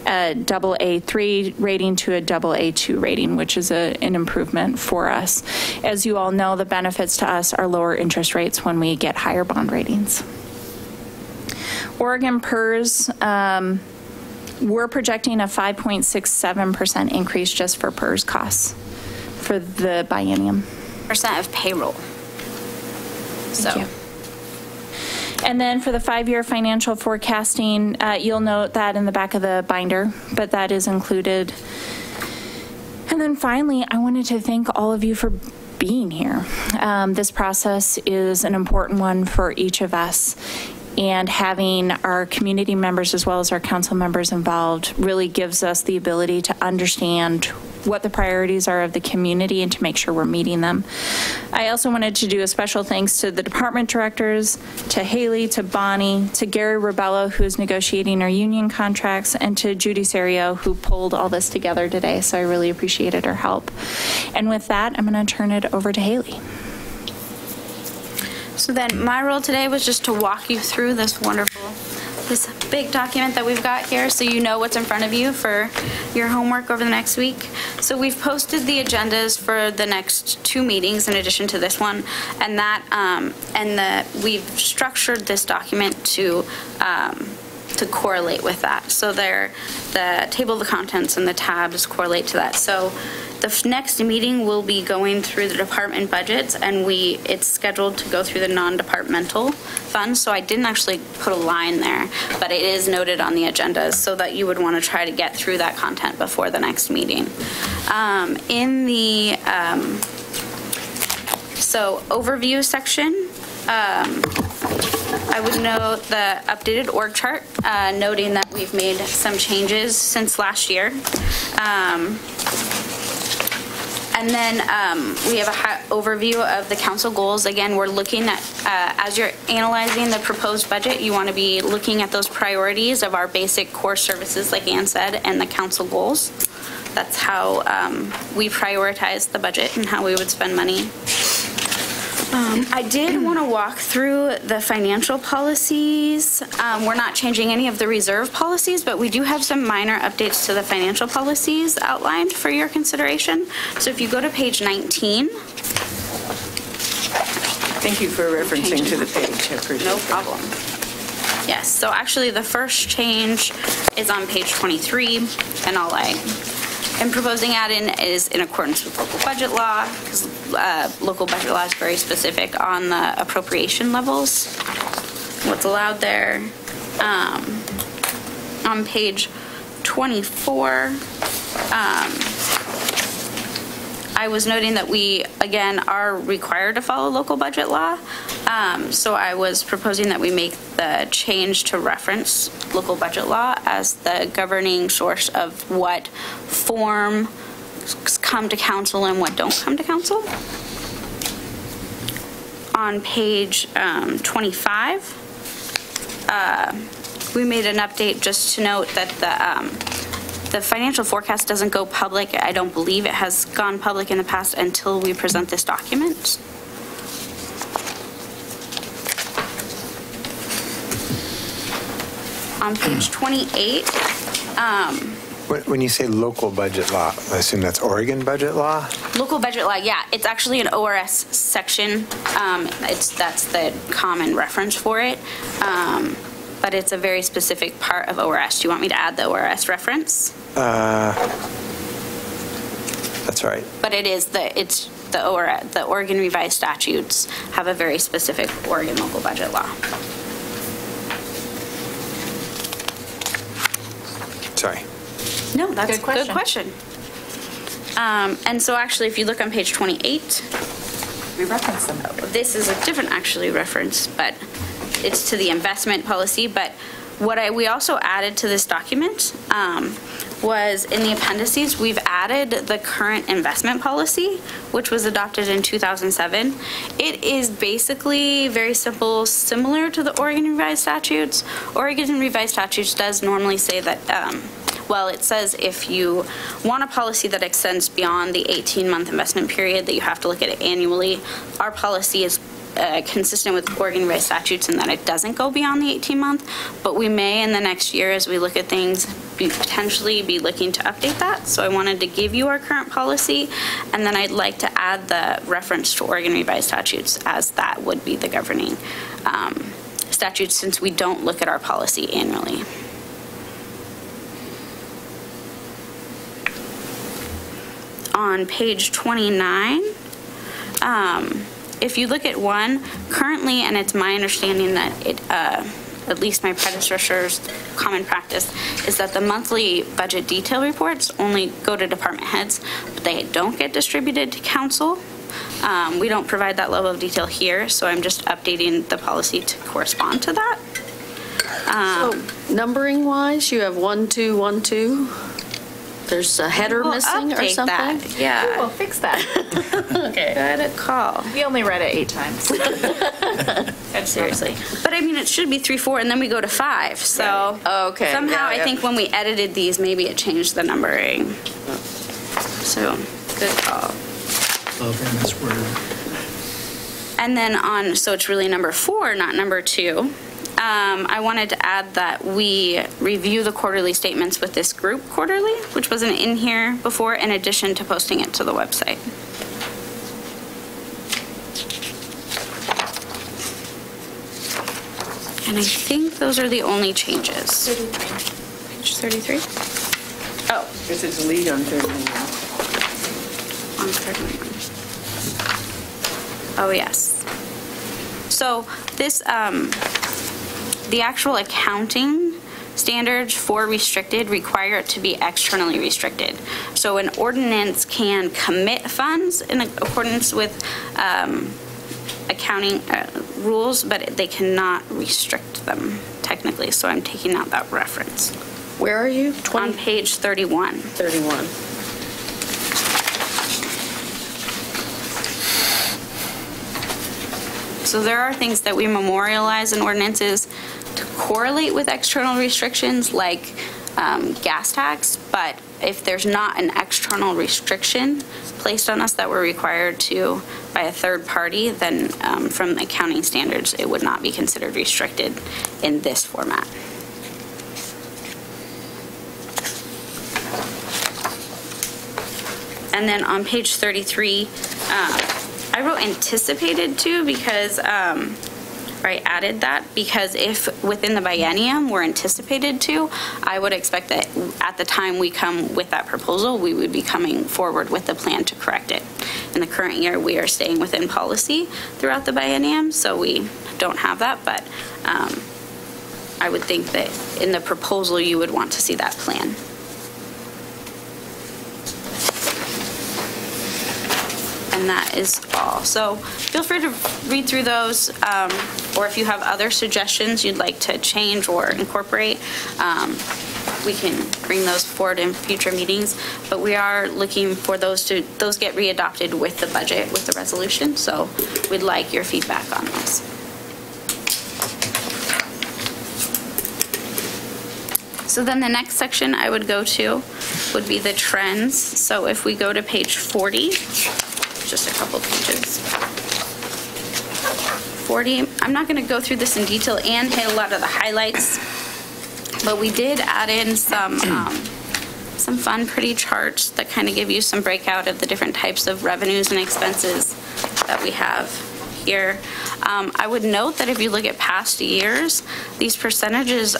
a AA3 rating to a AA2 rating, which is an improvement for us. As you all know, the benefits to us are lower interest rates when we get higher bond ratings. Oregon PERS, we're projecting a 5.67% increase just for PERS costs for the biennium. Percent of payroll. Thank you. And then for the 5-year financial forecasting, you'll note that in the back of the binder, but that is included. And then finally, I wanted to thank all of you for being here. This process is an important one for each of us, and having our community members as well as our council members involved really gives us the ability to understand what the priorities are of the community and to make sure we're meeting them. I also wanted to do a special thanks to the department directors, to Haley, to Bonnie, to Gary Ribello, who's negotiating our union contracts, and to Judy Serio, who pulled all this together today. So I really appreciated her help. And with that, I'm going to turn it over to Haley. So then my role today was just to walk you through this big document that we've got here, so you know what's in front of you for your homework over the next week. So we've posted the agendas for the next 2 meetings in addition to this one, and we've structured this document to correlate with that. So the table of the contents and the tabs correlate to that. So the next meeting will be going through the department budgets, and it's scheduled to go through the non-departmental funds. So I didn't actually put a line there, but it is noted on the agendas so that you would want to try to get through that content before the next meeting. In the overview section, I would note the updated org chart, noting that we've made some changes since last year. And then we have an overview of the council goals. Again, we're looking at, as you're analyzing the proposed budget, you want to be looking at those priorities of our basic core services, like Ann said, and the council goals. That's how we prioritize the budget and how we would spend money. I did want to walk through the financial policies. We're not changing any of the reserve policies, but we do have some minor updates to the financial policies outlined for your consideration. So if you go to page 19. Thank you for referencing to the page. I appreciate it. No problem. Yes, so actually the first change is on page 23, and all I am proposing add-in is in accordance with local budget law, because local budget law is very specific on the appropriation levels, what's allowed there. On page 24, I I was noting that we, again, are required to follow local budget law. So I was proposing that we make the change to reference local budget law as the governing source of what form come to council and what don't come to council. On page 25, we made an update just to note that the financial forecast doesn't go public. I don't believe it has gone public in the past until we present this document. On page 28, When you say local budget law, I assume that's Oregon budget law? local budget law, yeah, it's actually an ORS section. That's the common reference for it. But it's a very specific part of ORS. Do you want me to add the ORS reference? That's right. But it's the Oregon Revised Statutes have a very specific Oregon local budget law. Sorry. No, that's a Good question. good question. And so actually, if you look on page 28, We reference them. this is a different actually reference, but it's to the investment policy. But what we also added to this document was in the appendices, we've added the current investment policy, which was adopted in 2007. It is basically very simple, similar to the Oregon Revised Statutes. Oregon Revised Statutes does normally say that, well, it says if you want a policy that extends beyond the 18-month investment period, that you have to look at it annually. Our policy is consistent with Oregon Revised Statutes in that it doesn't go beyond the 18-month, but we may in the next year, as we look at things, potentially be looking to update that. So I wanted to give you our current policy, and then I'd like to add the reference to Oregon Revised Statutes, as that would be the governing statutes, since we don't look at our policy annually. On page 29, if you look at one, currently, and it's my understanding that it, at least my predecessor's common practice, is that the monthly budget detail reports only go to department heads, but they don't get distributed to council. We don't provide that level of detail here, so I'm just updating the policy to correspond to that. So numbering wise, you have 1, 2, 1, 2. There's a header We'll missing or update something? that. Yeah. We'll fix that. Okay. Good call. We only read it 8 times. Seriously. But I mean, it should be 3, 4, and then we go to 5. So Okay. somehow Yeah, I think when we edited these, maybe it changed the numbering. So good call. Love MS Word. And then so it's really number 4, not number 2. I wanted to add that we review the quarterly statements with this group quarterly, which wasn't in here before, in addition to posting it to the website. And I think those are the only changes. 33. Page 33? Oh, This is lead on 31. on 31. Oh, yes. So this, the actual accounting standards for restricted require it to be externally restricted. So an ordinance can commit funds in accordance with accounting rules, but they cannot restrict them technically. So I'm taking out that reference. Where are you? On page 31. 31. So there are things that we memorialize in ordinances to correlate with external restrictions, like gas tax, but if there's not an external restriction placed on us that we're required to by a third party, then from accounting standards, it would not be considered restricted in this format. And then on page 33, I wrote anticipated to because, or I added that because if within the biennium we're anticipated to, I would expect that at the time we come with that proposal, we would be coming forward with the plan to correct it. In the current year, we are staying within policy throughout the biennium, so we don't have that, but I would think that in the proposal, you would want to see that plan. And that is all. So feel free to read through those, or if you have other suggestions you'd like to change or incorporate, we can bring those forward in future meetings. But we are looking for those get readopted with the budget, with the resolution. So we'd like your feedback on this. So then the next section I would go to would be the trends. So if we go to page 40, just a couple pages. 40, I'm not going to go through this in detail and hit a lot of the highlights, but we did add in some fun, pretty charts that kind of give you some breakout of the different types of revenues and expenses that we have here. I would note that if you look at past years, these percentages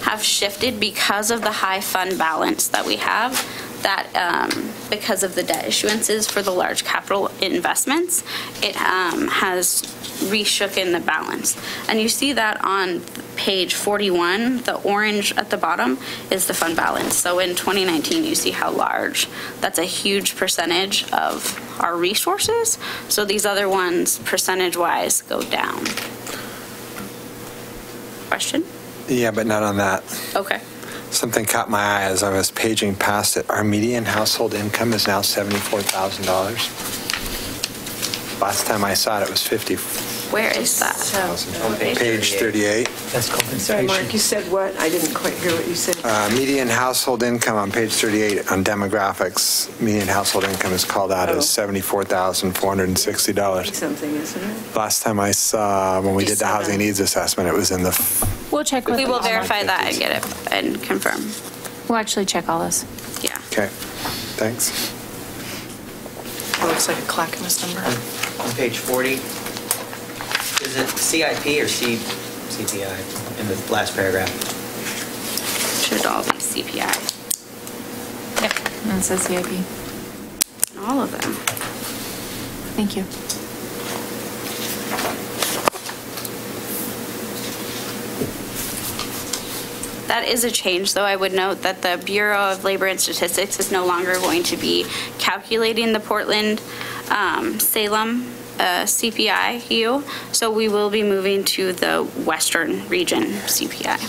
have shifted because of the high fund balance that we have, that because of the debt issuances for the large capital investments, it has reshooken the balance. And you see that on page 41, the orange at the bottom is the fund balance. So in 2019, you see how large. That's a huge percentage of our resources. So these other ones, percentage-wise, go down. Question? Yeah, but not on that. Okay. Something caught my eye as I was paging past it. Our median household income is now $74,000. Last time I saw it, it was $50,000. Where is that? Page 38. That's Sorry, Mark, you said what? I didn't quite hear what you said. Median household income on page 38 on demographics, median household income is called out as $74,460. Something, isn't it? Last time I saw, when we did the housing needs assessment, it was in the... We'll check with We will verify that and get it and confirm. We'll actually check all this. Yeah. Okay, thanks. It looks like a Clackamas number. On page 40, is it CIP or CPI in the last paragraph? Should all be CPI. Yep, and it says CIP. All of them. Thank you. That is a change, though. I would note that the Bureau of Labor and Statistics is no longer going to be calculating the Portland, Salem CPI-U, so we will be moving to the Western Region CPI.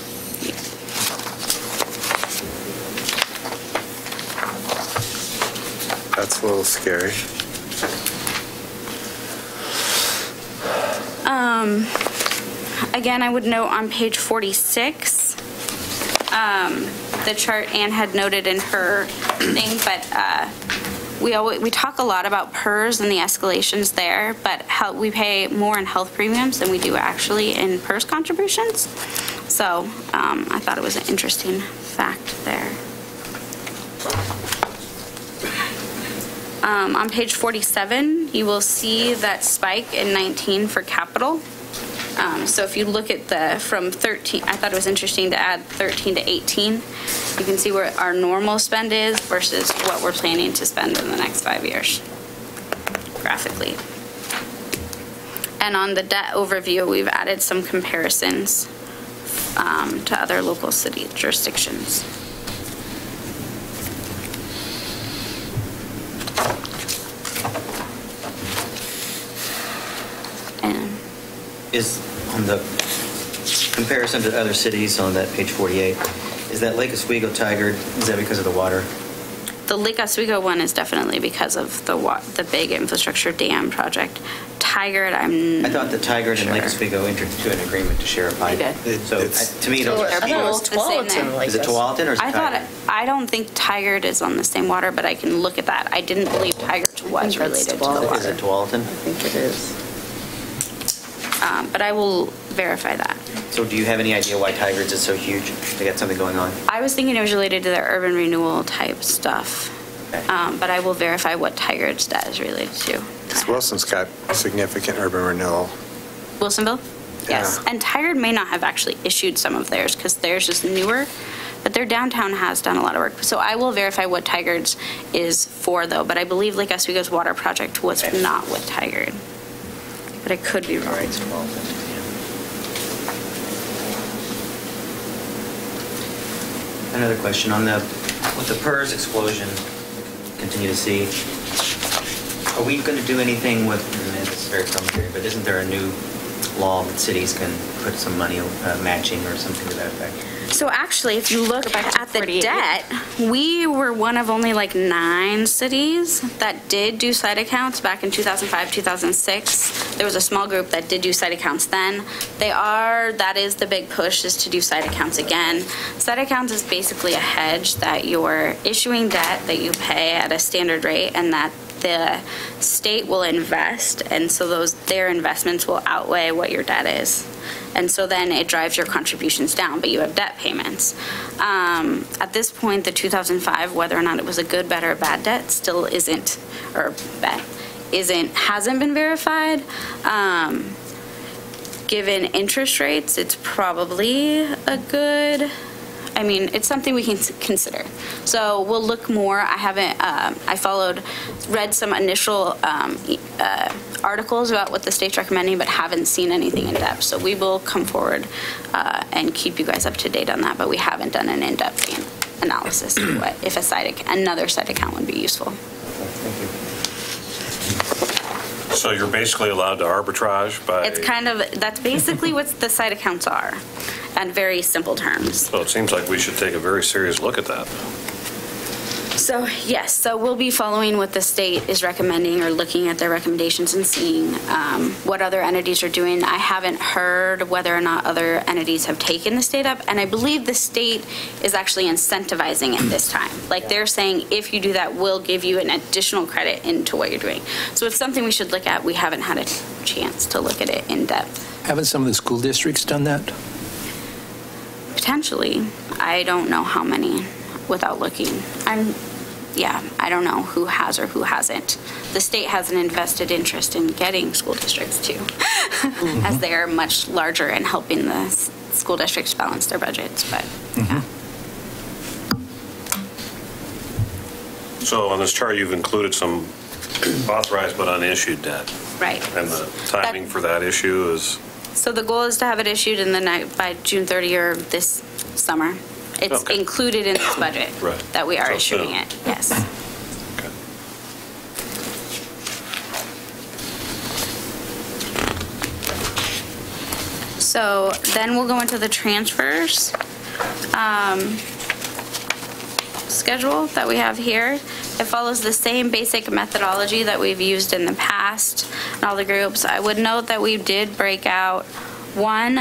That's a little scary. Again, I would note on page 46, the chart Ann had noted in her thing, but we talk a lot about PERS and the escalations there, but we pay more in health premiums than we do actually in PERS contributions. So I thought it was an interesting fact there. On page 47, you will see that spike in 19 for capital. So if you look at from 13, I thought it was interesting to add 13 to 18. You can see where our normal spend is versus what we're planning to spend in the next 5 years, graphically. And on the debt overview, we've added some comparisons to other local city jurisdictions. Is on the comparison to other cities on that page 48, is that Lake Oswego Tigard, is that because of the water? The Lake Oswego one is definitely because of the big infrastructure dam project. Tigard, I thought the Tigard and Lake Oswego entered into an agreement to share a pipe. So to me, those are both the same there. Is it Tualatin or is it Tigard? I don't think Tigard is on the same water, but I can look at that. I didn't believe Tigard was related to the water. Is it Tualatin? I think it is. But I will verify that. So do you have any idea why Tigard's is so huge? They got something going on? I was thinking it was related to the urban renewal type stuff. Okay. But I will verify what Tigard's debt is related to. Because Wilson's got significant urban renewal. Wilsonville? Yes. Yeah. And Tigard may not have actually issued some of theirs because theirs is newer, but their downtown has done a lot of work. So I will verify what Tigard's is for, though. But I believe Lake Oswego's water project was not with Tigard. But I could be wrong. All right, it's Tualatin. Another question on with the PERS explosion we continue to see. Are we going to do anything with, and this is very preliminary, but isn't there a new law that cities can put some money matching or something to that effect? So actually, if you look at the 48. debt, we were one of only like 9 cities that did do site accounts back in 2005, 2006. There was a small group that did do site accounts then. That is the big push, is to do site accounts again. Site accounts is basically a hedge that you're issuing debt that you pay at a standard rate and that the state will invest, and so their investments will outweigh what your debt is. And so then it drives your contributions down, but you have debt payments. At this point, the 2005, whether or not it was a good, bad, or bad debt still hasn't been verified. Given interest rates, it's probably a good, it's something we can consider. So we'll look more. I haven't, read some initial articles about what the state's recommending, but haven't seen anything in depth. So we will come forward and keep you guys up to date on that, but we haven't done an in-depth analysis of what, if another site account would be useful. Thank you. So you're basically allowed to arbitrage by... That's basically what the site accounts are, in very simple terms. So it seems like we should take a very serious look at that. So, yes, so we'll be following what the state is recommending or looking at their recommendations and seeing what other entities are doing. I haven't heard whether or not other entities have taken the state up, and I believe the state is actually incentivizing it this time. Like they're saying, if you do that, we'll give you an additional credit into what you're doing. So it's something we should look at. We haven't had a chance to look at it in depth. Haven't some of the school districts done that? Potentially. I don't know how many without looking. I don't know who has or who hasn't. The state has an invested interest in getting school districts too, as they are much larger in helping the school districts balance their budgets. But yeah. So on this chart, you've included some authorized but unissued debt. Right. And the timing for that issue is? So the goal is to have it issued by June 30 or this summer. It's included in this budget that we are issuing it. Yes. Okay. So then we'll go into the transfers schedule that we have here. It follows the same basic methodology that we've used in the past in all the groups. I would note that we did break out one,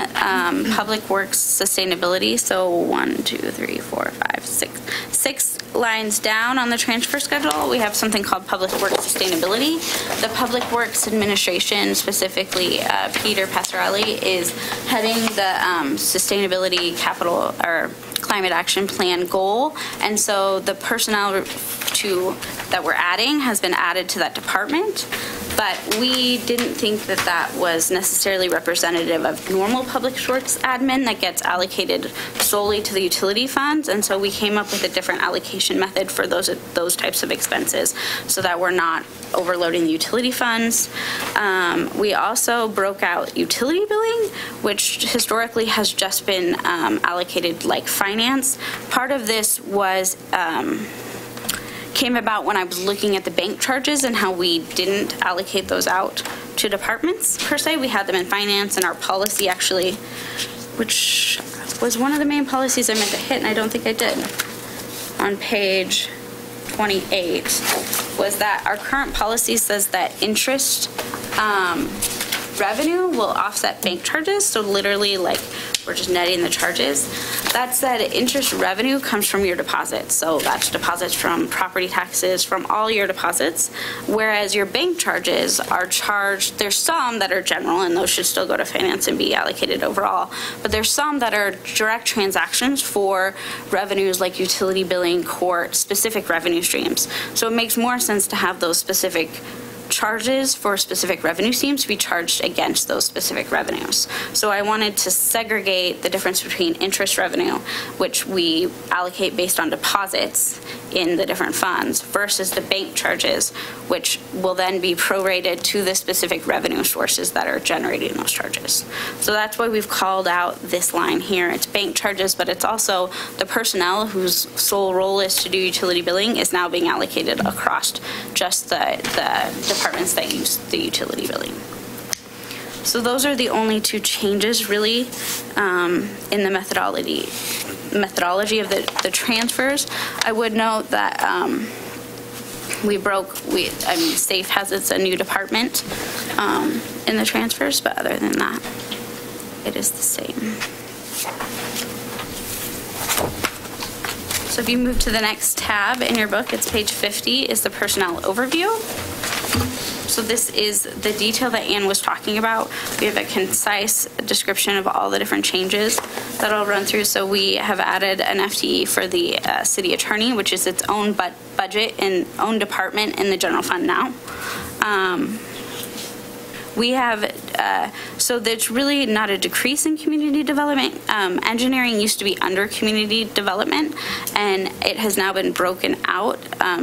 public works sustainability, so 1, 2, 3, 4, 5, 6 lines down on the transfer schedule, we have something called public works sustainability. The public works administration, specifically Peter Passarelli, is heading the sustainability capital or climate action plan goal, and so the personnel that we're adding has been added to that department. But we didn't think that that was necessarily representative of normal public works admin that gets allocated solely to the utility funds, and so we came up with a different allocation method for those types of expenses so that we're not overloading the utility funds. We also broke out utility billing, which historically has just been allocated like finance. Part of this was came about when I was looking at the bank charges and how we didn't allocate those out to departments per se. We had them in finance, and our policy actually, which was one of the main policies I meant to hit, and I don't think I did, on page 28, was that our current policy says that interest revenue will offset bank charges. So literally, like, we're just netting the charges. That said, interest revenue comes from your deposits. So that's deposits from property taxes, from all your deposits. Whereas your bank charges are charged, there's some that are general, and those should still go to finance and be allocated overall. But there's some that are direct transactions for revenues like utility billing, court, specific revenue streams. So it makes more sense to have those specific charges for specific revenue streams to be charged against those specific revenues. So I wanted to segregate the difference between interest revenue, which we allocate based on deposits in the different funds, versus the bank charges, which will then be prorated to the specific revenue sources that are generating those charges. So that's why we've called out this line here. It's bank charges, but it's also the personnel whose sole role is to do utility billing is now being allocated across just the departments that use the utility billing. So those are the only two changes really in the methodology of the transfers. I would note that SAFE has a new department in the transfers, but other than that, it is the same. So if you move to the next tab in your book, it's page 50, is the personnel overview. So this is the detail that Ann was talking about. We have a concise description of all the different changes that I'll run through. So we have added an FTE for the city attorney, which is its own budget and own department in the general fund now. We have, so there's really not a decrease in community development. Engineering used to be under community development, and it has now been broken out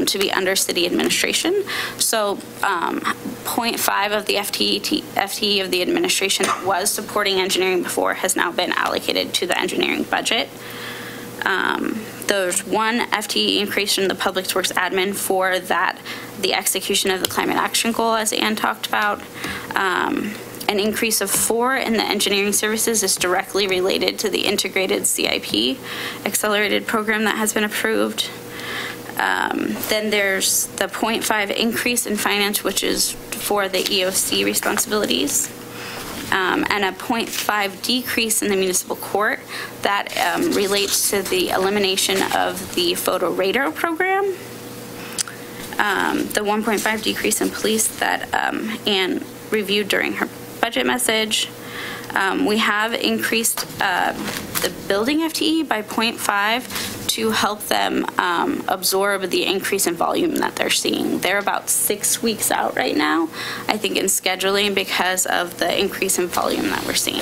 to be under city administration. So 0.5 of the FTE of the administration that was supporting engineering before has now been allocated to the engineering budget. There's one FTE increase in the Public Works admin for the execution of the climate action goal, as Ann talked about. An increase of 4 in the engineering services is directly related to the integrated CIP accelerated program that has been approved. Then there's the 0.5 increase in finance, which is for the EOC responsibilities. And a 0.5 decrease in the municipal court that relates to the elimination of the photo radar program. The 1.5 decrease in police that Ann reviewed during her budget message. We have increased the building FTE by 0.5 to help them absorb the increase in volume that they're seeing. They're about 6 weeks out right now, I think, in scheduling because of the increase in volume that we're seeing.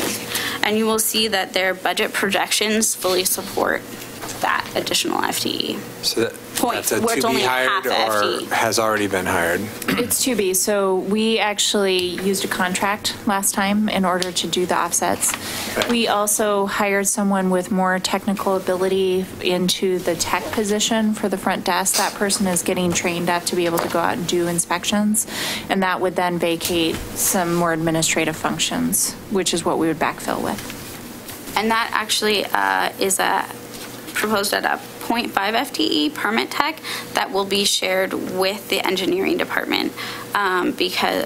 And you will see that their budget projections fully support that additional FTE. So that's a where it's to only be hired half the or FTE. has already been hired? It's to be. So we actually used a contract last time in order to do the offsets. Okay. We also hired someone with more technical ability into the tech position for the front desk. That person is getting trained up to be able to go out and do inspections, and that would then vacate some more administrative functions, which is what we would backfill with. And that actually is proposed at a 0.5 FTE permit tech that will be shared with the engineering department because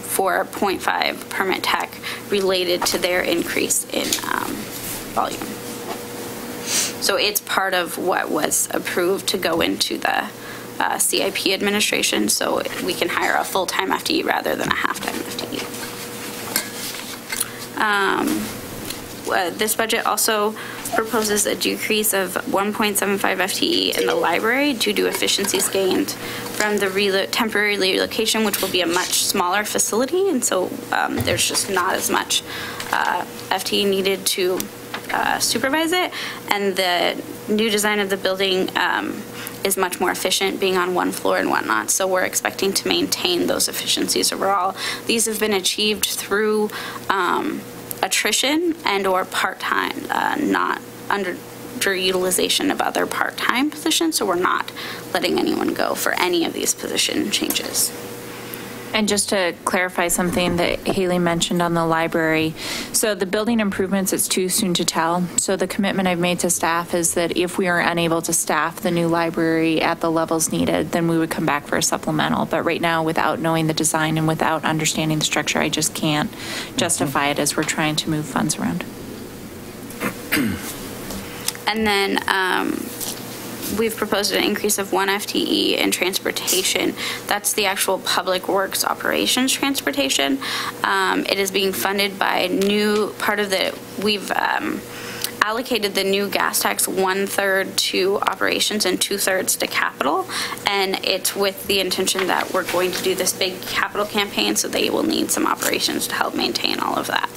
for 0.5 permit tech related to their increase in volume. So it's part of what was approved to go into the CIP administration, so we can hire a full-time FTE rather than a half-time FTE. This budget also proposes a decrease of 1.75 FTE in the library due to efficiencies gained from the temporary relocation, which will be a much smaller facility, and so there's just not as much FTE needed to supervise it, and the new design of the building is much more efficient, being on one floor and whatnot, so we're expecting to maintain those efficiencies overall. These have been achieved through attrition and or part-time, not underutilization of other part-time positions, so we're not letting anyone go for any of these position changes. And just to clarify something that Haley mentioned on the library, so the building improvements, it's too soon to tell. So the commitment I've made to staff is that if we are unable to staff the new library at the levels needed, then we would come back for a supplemental. But right now, without knowing the design and without understanding the structure, I just can't justify it as we're trying to move funds around. And then we've proposed an increase of 1 FTE in transportation. That's the actual public works operations transportation. It is being funded by we've allocated the new gas tax 1/3 to operations and 2/3 to capital. And it's with the intention that we're going to do this big capital campaign, so they will need some operations to help maintain all of that.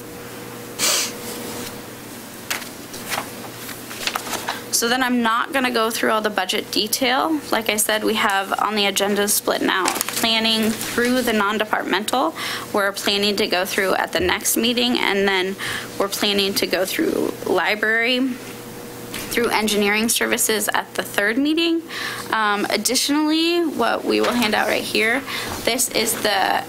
So then I'm not going to go through all the budget detail. Like I said, we have on the agenda split now planning through the non-departmental. We're planning to go through at the next meeting, and then we're planning to go through library through engineering services at the third meeting. Additionally, what we will hand out right here, this is the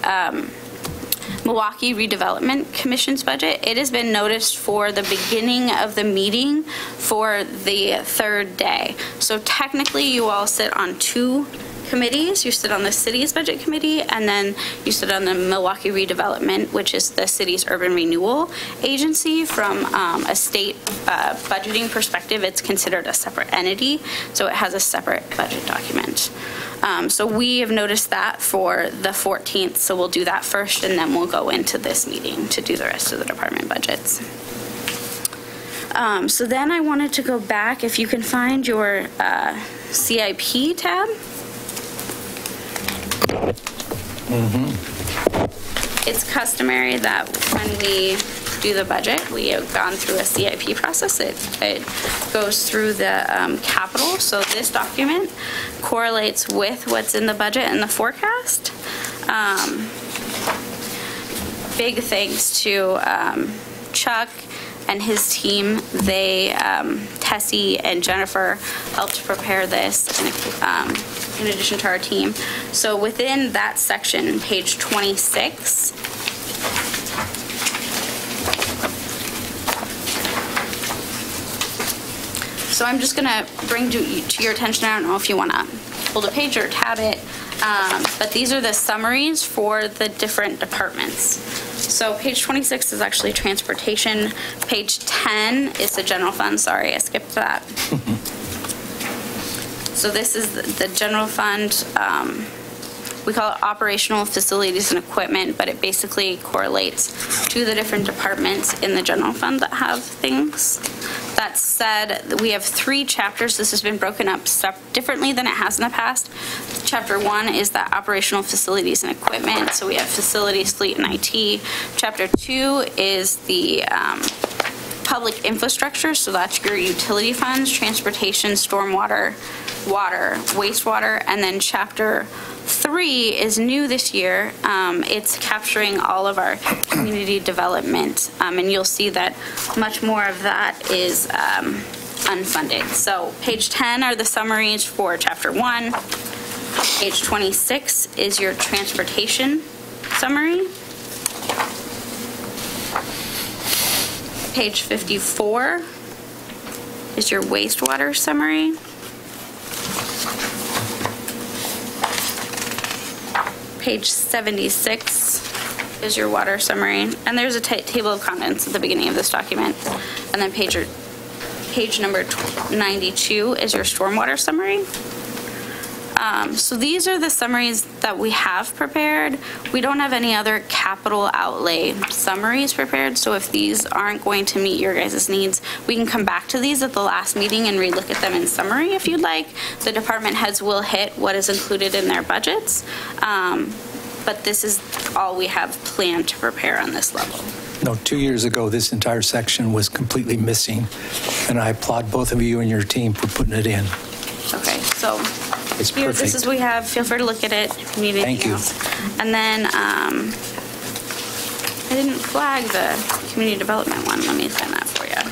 Milwaukee Redevelopment Commission's budget. It has been noticed for the beginning of the meeting for the third day. So technically, you all sit on two committees. You sit on the city's budget committee, and then you sit on the Milwaukee Redevelopment, which is the city's urban renewal agency. From a state budgeting perspective, it's considered a separate entity, so it has a separate budget document. So we have noticed that for the 14th, so we'll do that first, and then we'll go into this meeting to do the rest of the department budgets. So then I wanted to go back, if you can find your CIP tab. It's customary that when we do the budget, we have gone through a CIP process. It goes through the capital. So this document correlates with what's in the budget and the forecast. Big thanks to Chuck and his team. They, Tessie and Jennifer, helped prepare this in addition to our team. So within that section, page 26, so I'm just gonna bring to your attention, I don't know if you wanna hold a page or tab it, but these are the summaries for the different departments. So page 26 is actually transportation. Page 10 is the general fund. Sorry, I skipped that. So this is the general fund. We call it operational facilities and equipment, but it basically correlates to the different departments in the general fund that have things. That said, we have 3 chapters. This has been broken up differently than it has in the past. Chapter 1 is the operational facilities and equipment. So we have facilities, fleet, and IT. Chapter 2 is the public infrastructure. So that's your utility funds, transportation, stormwater, water, wastewater. And then chapter 3 is new this year. It's capturing all of our community development, and you'll see that much more of that is unfunded. So page 10 are the summaries for chapter 1. Page 26 is your transportation summary. Page 54 is your wastewater summary. Page 76 is your water summary, and there's a table of contents at the beginning of this document. And then page number 92 is your stormwater summary. So these are the summaries that we have prepared. We don't have any other capital outlay summaries prepared, so if these aren't going to meet your guys' needs, we can come back to these at the last meeting and relook at them in summary if you'd like. The department heads will hit what is included in their budgets, but this is all we have planned to prepare on this level. No, 2 years ago, this entire section was completely missing, and I applaud both of you and your team for putting it in. Okay, so it's here, perfect. this is what we have. Feel free to look at it if you need anything else. And then I didn't flag the community development one. Let me find that for you.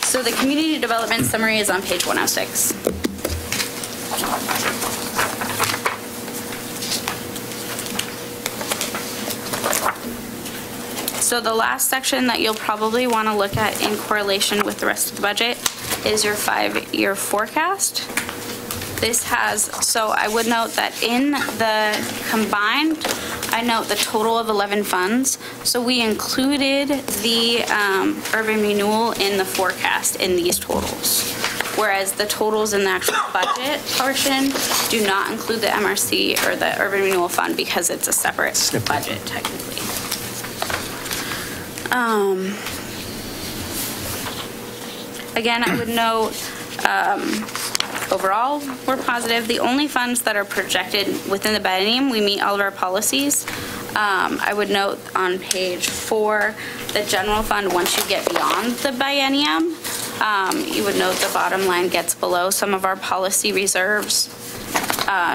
So the community development summary is on page 106. So the last section that you'll probably want to look at in correlation with the rest of the budget is your 5-year forecast. This has, so I would note that in the combined, I note the total of 11 funds. So we included the urban renewal in the forecast in these totals, whereas the totals in the actual budget portion do not include the MRC or the urban renewal fund because it's a separate budget technically. Again, I would note, overall, we're positive. The only funds that are projected within the biennium, we meet all of our policies. I would note on page 4, the general fund, once you get beyond the biennium, you would note the bottom line gets below some of our policy reserves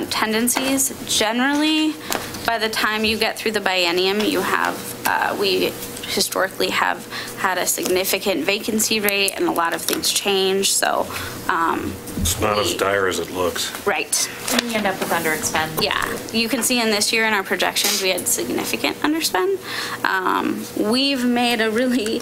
tendencies. Generally, by the time you get through the biennium, you have, we historically have had a significant vacancy rate, and a lot of things change, so. It's not as dire as it looks. Right. And you end up with underexpend. Yeah, you can see in this year in our projections, we had significant underspend. We've made a really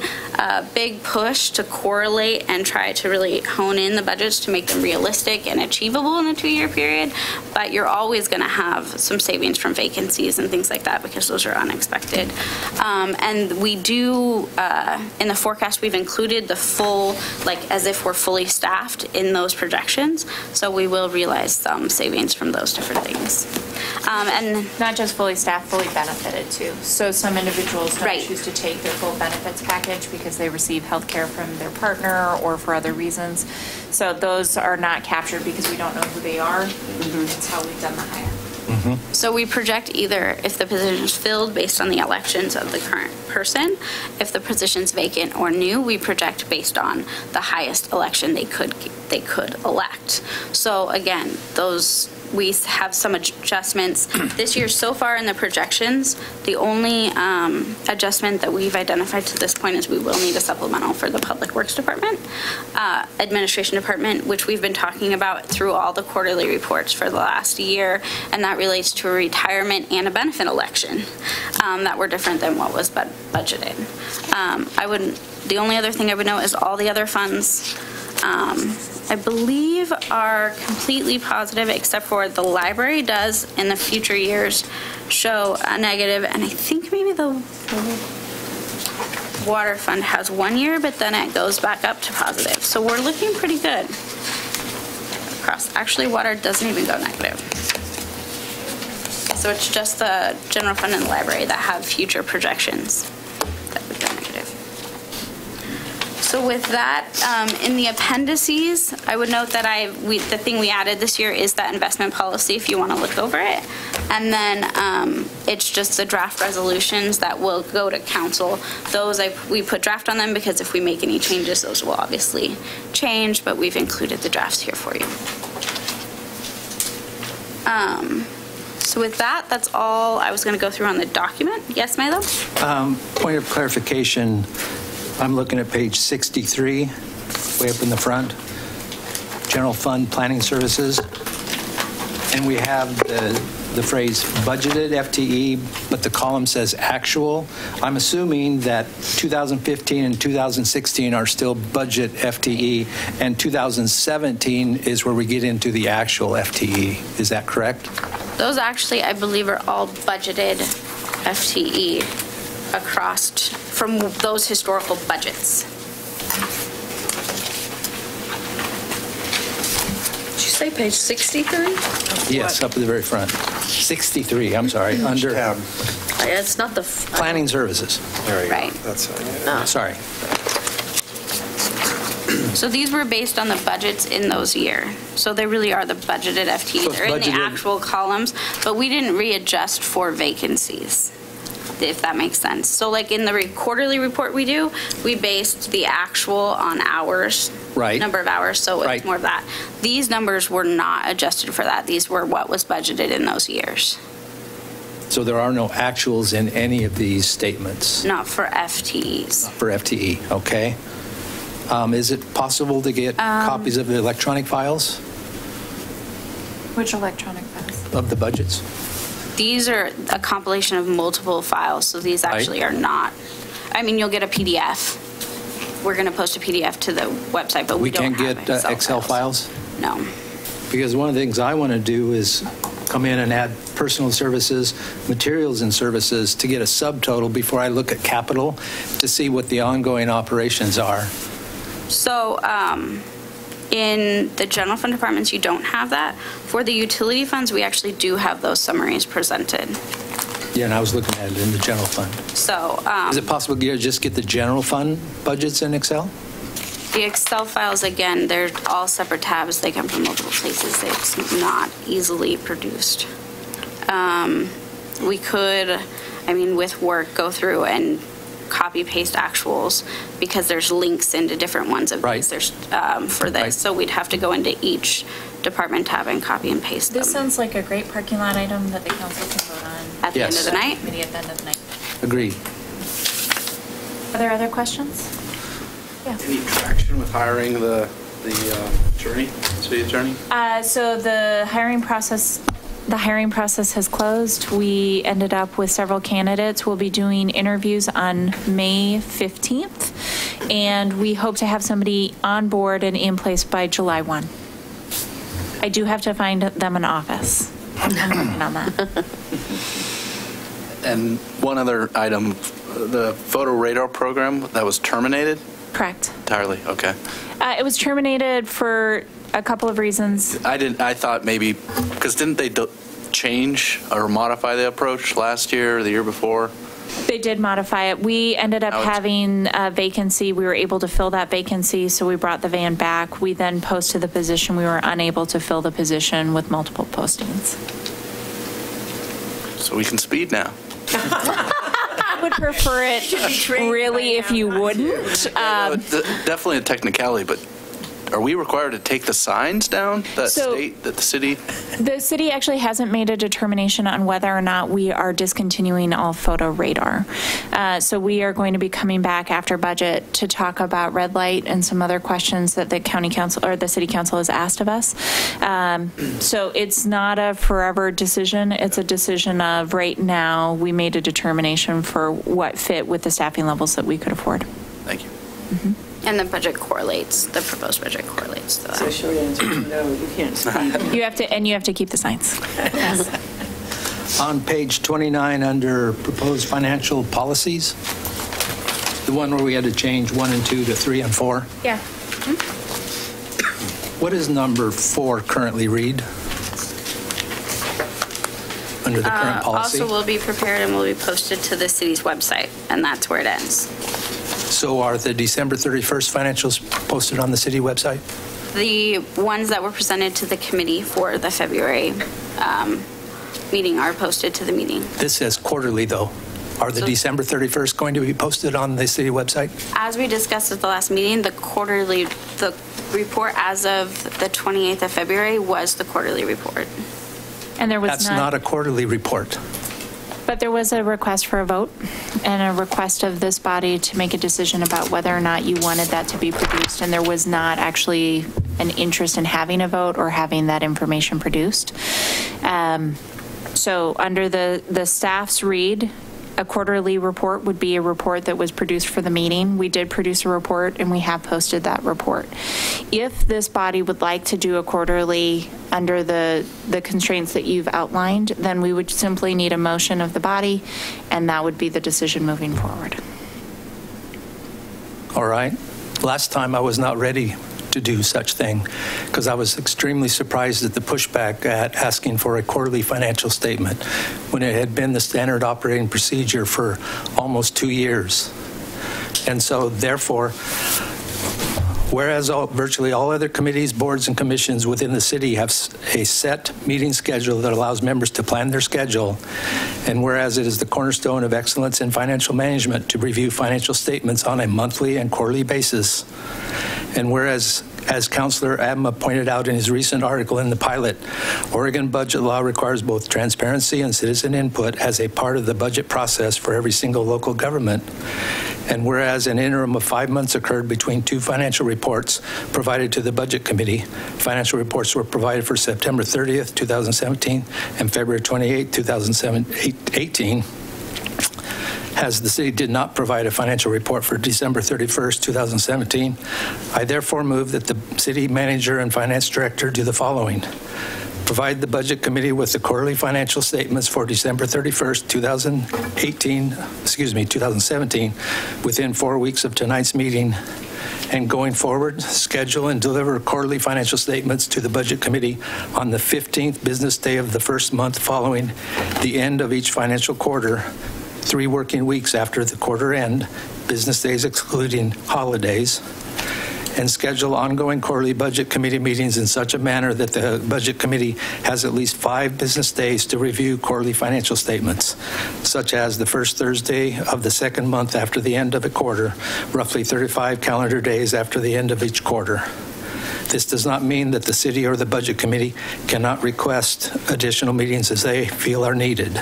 big push to correlate and try to really hone in the budgets to make them realistic and achievable in a 2-year period, but you're always going to have some savings from vacancies and things like that because those are unexpected. And we do, in the forecast, we've included the full, like as if we're fully staffed in those projections, so we will realize some savings from those different things. And not just fully staffed, fully benefited too. So some individuals don't Right. choose to take their full benefits package because they receive health care from their partner or for other reasons. So those are not captured because we don't know who they are. That's how we've done the hire. so we project either if the position is filled based on the elections of the current person, if the position's vacant or new, we project based on the highest election they could elect. So again, those we have some adjustments this year so far in the projections. The only adjustment that we've identified to this point is we will need a supplemental for the Public Works Department, Administration Department, which we've been talking about through all the quarterly reports for the last year, and that relates to a retirement and a benefit election that were different than what was budgeted. The only other thing I would note is all the other funds I believe are completely positive, except for the library does in the future years show a negative, and I think maybe the water fund has 1 year, but then it goes back up to positive. So we're looking pretty good. Actually, water doesn't even go negative. So it's just the general fund and the library that have future projections that would go negative. So with that, in the appendices, I would note that the thing we added this year is that investment policy, if you want to look over it. And then it's just the draft resolutions that will go to council. Those we put draft on them because if we make any changes, those will obviously change, but we've included the drafts here for you. So with that, that's all I was going to go through on the document. Yes, Milo? Point of clarification, I'm looking at page 63, way up in the front, General Fund Planning Services, and we have the phrase budgeted FTE, but the column says actual. I'm assuming that 2015 and 2016 are still budget FTE, and 2017 is where we get into the actual FTE. Is that correct? Those actually, I believe, are all budgeted FTE across from those historical budgets. Did you say page 63? Yes, up at the very front. 63, I'm sorry, under It's not the... Planning Services. There you Right. go. That's Sorry. So these were based on the budgets in those years. So they really are the budgeted FTEs. So it's They're in the budgeted- actual columns, but we didn't readjust for vacancies, if that makes sense. So like in the quarterly report we do, we based the actual on hours, Right. number of hours, so it's Right. more of that. These numbers were not adjusted for that. These were what was budgeted in those years, So there are no actuals in any of these statements not for FTEs. for FTE, okay? Is it possible to get copies of the electronic files Which electronic files? of the budgets? These are a compilation of multiple files, so these actually are not, I mean, you'll get a PDF. We're going to post a PDF to the website, but we don't can't have get Excel files? No. Because one of the things I want to do is come in and add personal services, materials and services to get a subtotal before I look at capital to see what the ongoing operations are. So in the general fund departments, you don't have that. For the utility funds, we actually do have those summaries presented. Yeah, and I was looking at it in the general fund. So Is it possible to just get the general fund budgets in Excel? the Excel files, again, they're all separate tabs. They come from multiple places. It's not easily produced. We could, I mean, with work, go through and copy paste actuals because there's links into different ones of Right. these. There's for this, Right. so we'd have to go into each department tab and copy and paste them. This sounds like a great parking lot item that the council can vote on. At the end Yes. of the night? Committee at the end of the night. Agreed. Are there other questions? Yeah. Any traction with hiring the city attorney? So the hiring process has closed. We ended up with several candidates. We'll be doing interviews on May 15th, and we hope to have somebody on board and in place by July 1. I do have to find them an office. I'm working on that. And one other item, the photo radar program that was terminated? Correct. Entirely, okay. It was terminated for a couple of reasons. I thought maybe, because didn't they change or modify the approach last year or the year before? They did modify it. We ended up having a vacancy. We were able to fill that vacancy, so we brought the van back. We then posted the position. We were unable to fill the position with multiple postings. So we can speed now. I would prefer it really if you wouldn't. Definitely a technicality, but are we required to take the signs down that the city? The city actually hasn't made a determination on whether or not we are discontinuing all photo radar. So we are going to be coming back after budget to talk about red light and some other questions that the county council or the city council has asked of us. So it's not a forever decision. It's a decision of right now we made a determination for what fit with the staffing levels that we could afford. Thank you. Mm-hmm. And the budget correlates, the proposed budget correlates to that. So short answer is no, you can't speed. You have to keep the signs. On page 29, under proposed financial policies, the one where we had to change 1 and 2 to 3 and 4. Yeah. What does number 4 currently read under the current policy? Also will be prepared and will be posted to the city's website, and that's where it ends. So are the December 31st financials posted on the city website? The ones that were presented to the committee for the February meeting are posted to the meeting. This says quarterly, though. Are the December 31st going to be posted on the city website? As we discussed at the last meeting, the report as of the 28th of February was the quarterly report. And there was That's not a quarterly report. But there was a request for a vote and a request of this body to make a decision about whether or not you wanted that to be produced. And there was not actually an interest in having a vote or having that information produced. So under the staff's read, a quarterly report would be a report that was produced for the meeting. We did produce a report and we have posted that report. If this body would like to do a quarterly under the constraints that you've outlined, then we would simply need a motion of the body and that would be the decision moving forward. All right. Last time I was not ready to do such thing because I was extremely surprised at the pushback at asking for a quarterly financial statement when it had been the standard operating procedure for almost 2 years. And so therefore, whereas virtually all other committees, boards, and commissions within the city have a set meeting schedule that allows members to plan their schedule, and whereas it is the cornerstone of excellence in financial management to review financial statements on a monthly and quarterly basis, and whereas, as Councilor Adma pointed out in his recent article in the Pilot, Oregon budget law requires both transparency and citizen input as a part of the budget process for every single local government. And whereas an interim of 5 months occurred between 2 financial reports provided to the Budget Committee, financial reports were provided for September 30th, 2017 and February 28th, 2018, as the city did not provide a financial report for December 31st, 2017, I therefore move that the city manager and finance director do the following. Provide the Budget Committee with the quarterly financial statements for December 31st, 2017, within 4 weeks of tonight's meeting, and going forward, schedule and deliver quarterly financial statements to the Budget Committee on the 15th business day of the first month following the end of each financial quarter, 3 working weeks after the quarter end, business days excluding holidays, and schedule ongoing quarterly Budget Committee meetings in such a manner that the Budget Committee has at least 5 business days to review quarterly financial statements, such as the first Thursday of the second month after the end of a quarter, roughly 35 calendar days after the end of each quarter. This does not mean that the city or the Budget Committee cannot request additional meetings as they feel are needed.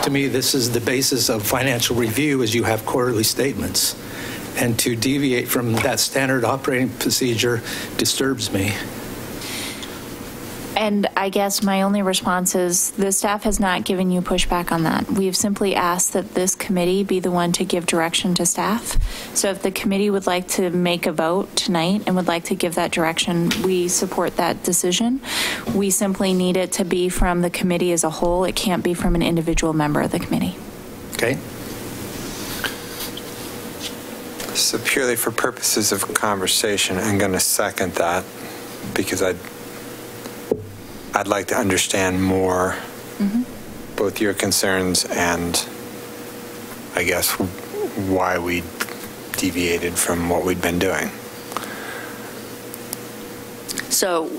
to me, this is the basis of financial review, is you have quarterly statements. And to deviate from that standard operating procedure disturbs me. And I guess my only response is the staff has not given you pushback on that. We have simply asked that this committee be the one to give direction to staff. So if the committee would like to make a vote tonight and would like to give that direction, we support that decision. We simply need it to be from the committee as a whole. It can't be from an individual member of the committee. Okay? So purely for purposes of conversation, I'm going to second that because I'd like to understand more both your concerns and I guess why we deviated from what we'd been doing. So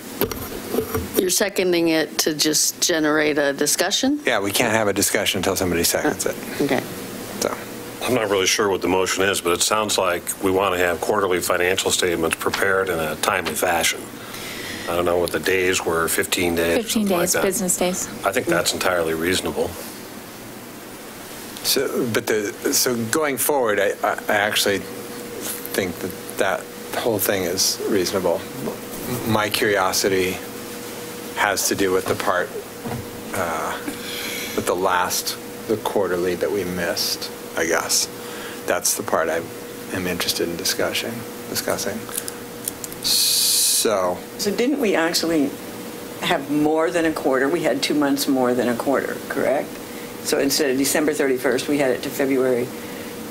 you're seconding it to just generate a discussion? Yeah, we can't have a discussion until somebody seconds it. Okay. So I'm not really sure what the motion is, but it sounds like we want to have quarterly financial statements prepared in a timely fashion. I don't know what the days were, 15 days. 15 days, like business days. I think that's entirely reasonable. So, so going forward, I actually think that whole thing is reasonable. My curiosity has to do with the part, with the quarterly that we missed, I guess. That's the part I am interested in discussing. So didn't we actually have more than a quarter? We had 2 months more than a quarter, correct? So instead of December 31st, we had it to February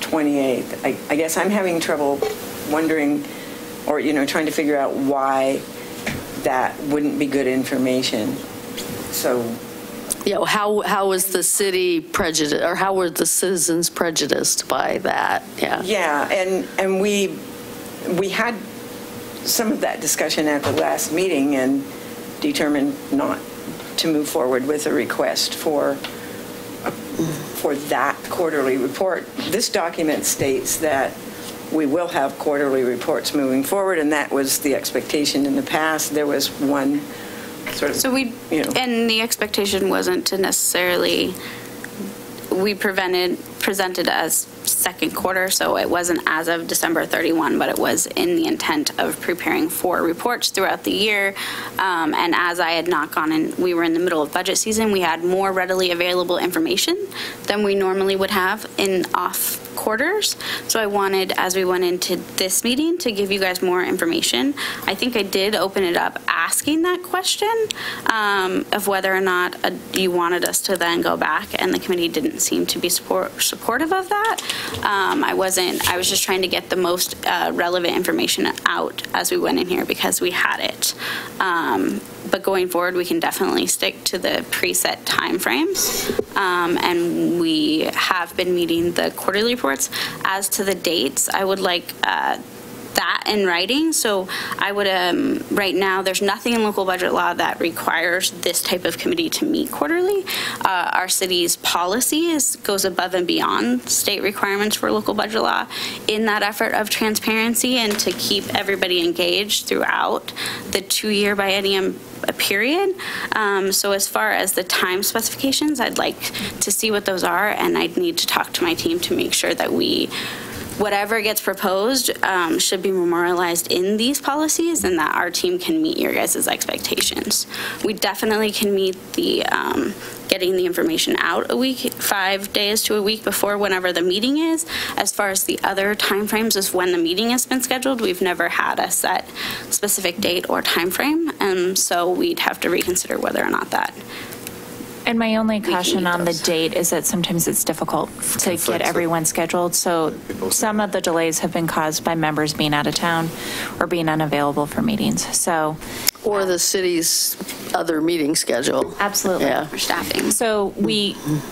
28th. I guess I'm having trouble wondering, or, trying to figure out why that wouldn't be good information. So, how was the city prejudiced, or how were the citizens prejudiced by that? Yeah, and we had some of that discussion at the last meeting and determined not to move forward with a request for that quarterly report. This document states that we will have quarterly reports moving forward, and that was the expectation in the past. There was one sort of, and the expectation wasn't to necessarily, we presented as second quarter, so it wasn't as of December 31, but it was in the intent of preparing for reports throughout the year. And as I had not gone in, we were in the middle of budget season, we had more readily available information than we normally would have in off quarters. So I wanted, as we went into this meeting, to give you guys more information. I think I did open it up asking that question of whether or not you wanted us to then go back, and the committee didn't seem to be supportive of that. I was just trying to get the most relevant information out as we went in here because we had it. But going forward, we can definitely stick to the preset timeframes. And we have been meeting the quarterly reports. As to the dates, I would like that in writing. So I would, right now, there's nothing in local budget law that requires this type of committee to meet quarterly. Our city's policy goes above and beyond state requirements for local budget law in that effort of transparency and to keep everybody engaged throughout the 2-year biennium period. So as far as the time specifications, I'd like to see what those are, and I'd need to talk to my team to make sure that whatever gets proposed should be memorialized in these policies and that our team can meet your guys' expectations. We definitely can meet the getting the information out a week, 5 days to a week before whenever the meeting is. As far as the other timeframes is when the meeting has been scheduled, we've never had a set specific date or timeframe, and so we'd have to reconsider whether or not that. And my only caution on the date is that sometimes it's difficult to get everyone scheduled. So some of the delays have been caused by members being out of town or being unavailable for meetings. So, or the city's other meeting schedule. Absolutely. Yeah. For staffing. So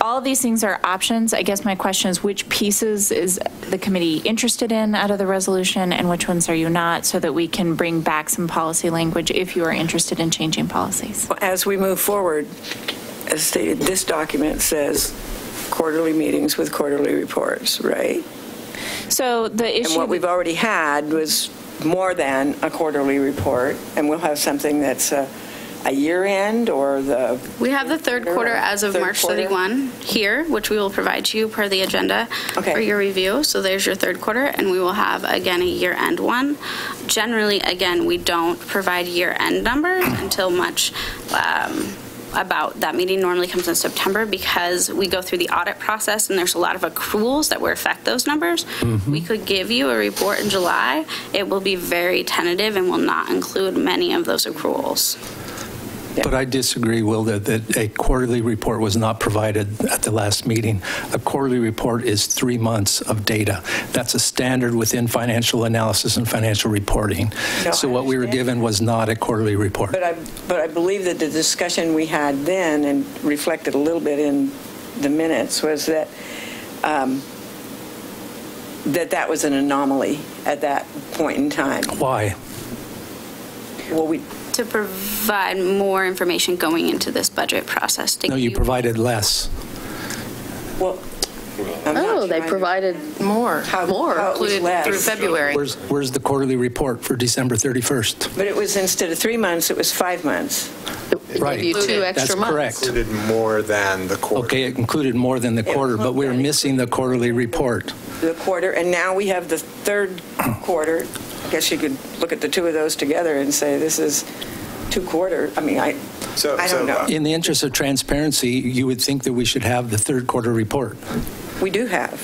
all of these things are options. I guess my question is, which pieces is the committee interested in out of the resolution and which ones are you not, so that we can bring back some policy language if you are interested in changing policies? as we move forward, as stated, this document says quarterly meetings with quarterly reports, right? So the issue... And what we've already had was more than a quarterly report, and we'll have something that's a a year end or the? We have the third quarter as of Third March quarter? 31 here, which we will provide to you per the agenda for your review. So there's your third quarter, and we will have, again, a year-end one. Generally, again, we don't provide year-end numbers until much about that meeting normally comes in September because we go through the audit process and there's a lot of accruals that will affect those numbers. We could give you a report in July. It will be very tentative and will not include many of those accruals. But I disagree, Will, that a quarterly report was not provided at the last meeting. A quarterly report is 3 months of data. That's a standard within financial analysis and financial reporting. No, So I what we were understand. given was not a quarterly report. But I believe that the discussion we had then and reflected a little bit in the minutes was that that was an anomaly at that point in time. Why? Well, To provide more information going into this budget process. No, you provided less. well, I'm not Oh, they trying to- provided More. How it was Included less. through February. Where's the quarterly report for December 31st? But it was, instead of 3 months, it was 5 months. Right. give you 2 That's extra months. correct. Included more than the quarter. Okay, it included more than the quarter, but we're missing the quarterly report. The quarter, and now we have the third quarter. I guess you could look at the two of those together and say this is 2 quarter. I mean, I don't know. In the interest of transparency, you would think that we should have the third quarter report. We do have.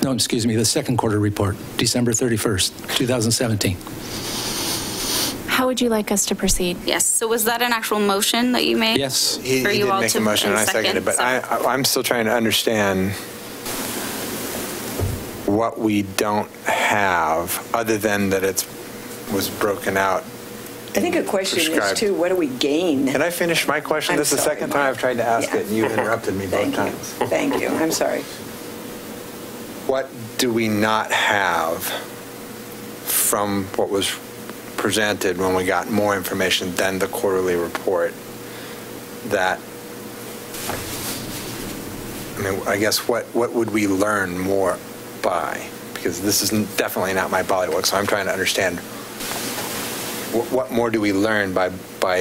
No, excuse me, the second quarter report, December 31st, 2017. How would you like us to proceed? Yes, so was that an actual motion that you made? Yes. He For you did all make to- a motion, and I and seconded it, but second, I'm still trying to understand what we don't have, other than that it was broken out. I think a question is, Prescribed. too, what do we gain? Can I finish my question? I'm This is the sorry, second time I've tried to ask Yeah. it, and you interrupted me both Thank you. times. Thank you. I'm sorry. What do we not have from what was presented when we got more information than the quarterly report that, I mean, I guess what would we learn more by? Because this is definitely not my bollywood, so I'm trying to understand what more do we learn by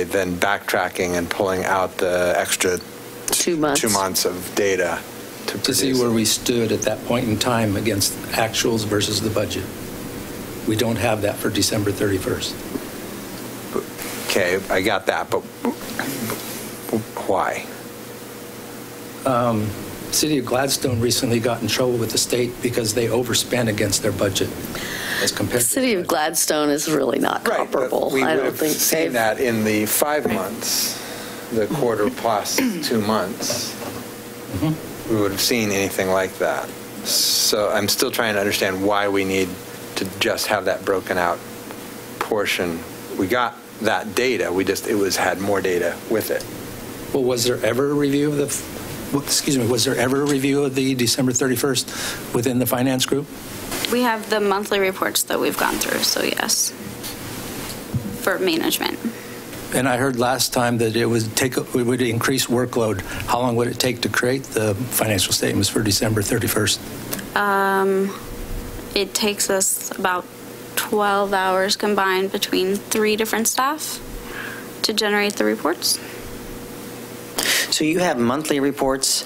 then backtracking and pulling out the extra 2 months. 2 months of data to To see produce where it? we stood at that point in time against actuals versus the budget. We don't have that for December 31st. Okay, I got that, but why? City of Gladstone recently got in trouble with the state because they overspent against their budget as compared The to city of Gladstone is really not Right, comparable. but we I would don't have think seen they've. that in the 5 months, the quarter plus 2 months. We would have seen anything like that. So I'm still trying to understand why we need to just have that broken out portion. We got that data, it had more data with it. Well, was there ever a review of was there ever a review of the December 31st within the finance group? We have the monthly reports that we've gone through, so yes, for management. And I heard last time that it would increase workload. How long would it take to create the financial statements for December 31st? It takes us about 12 hours combined between 3 different staff to generate the reports. So you have monthly reports,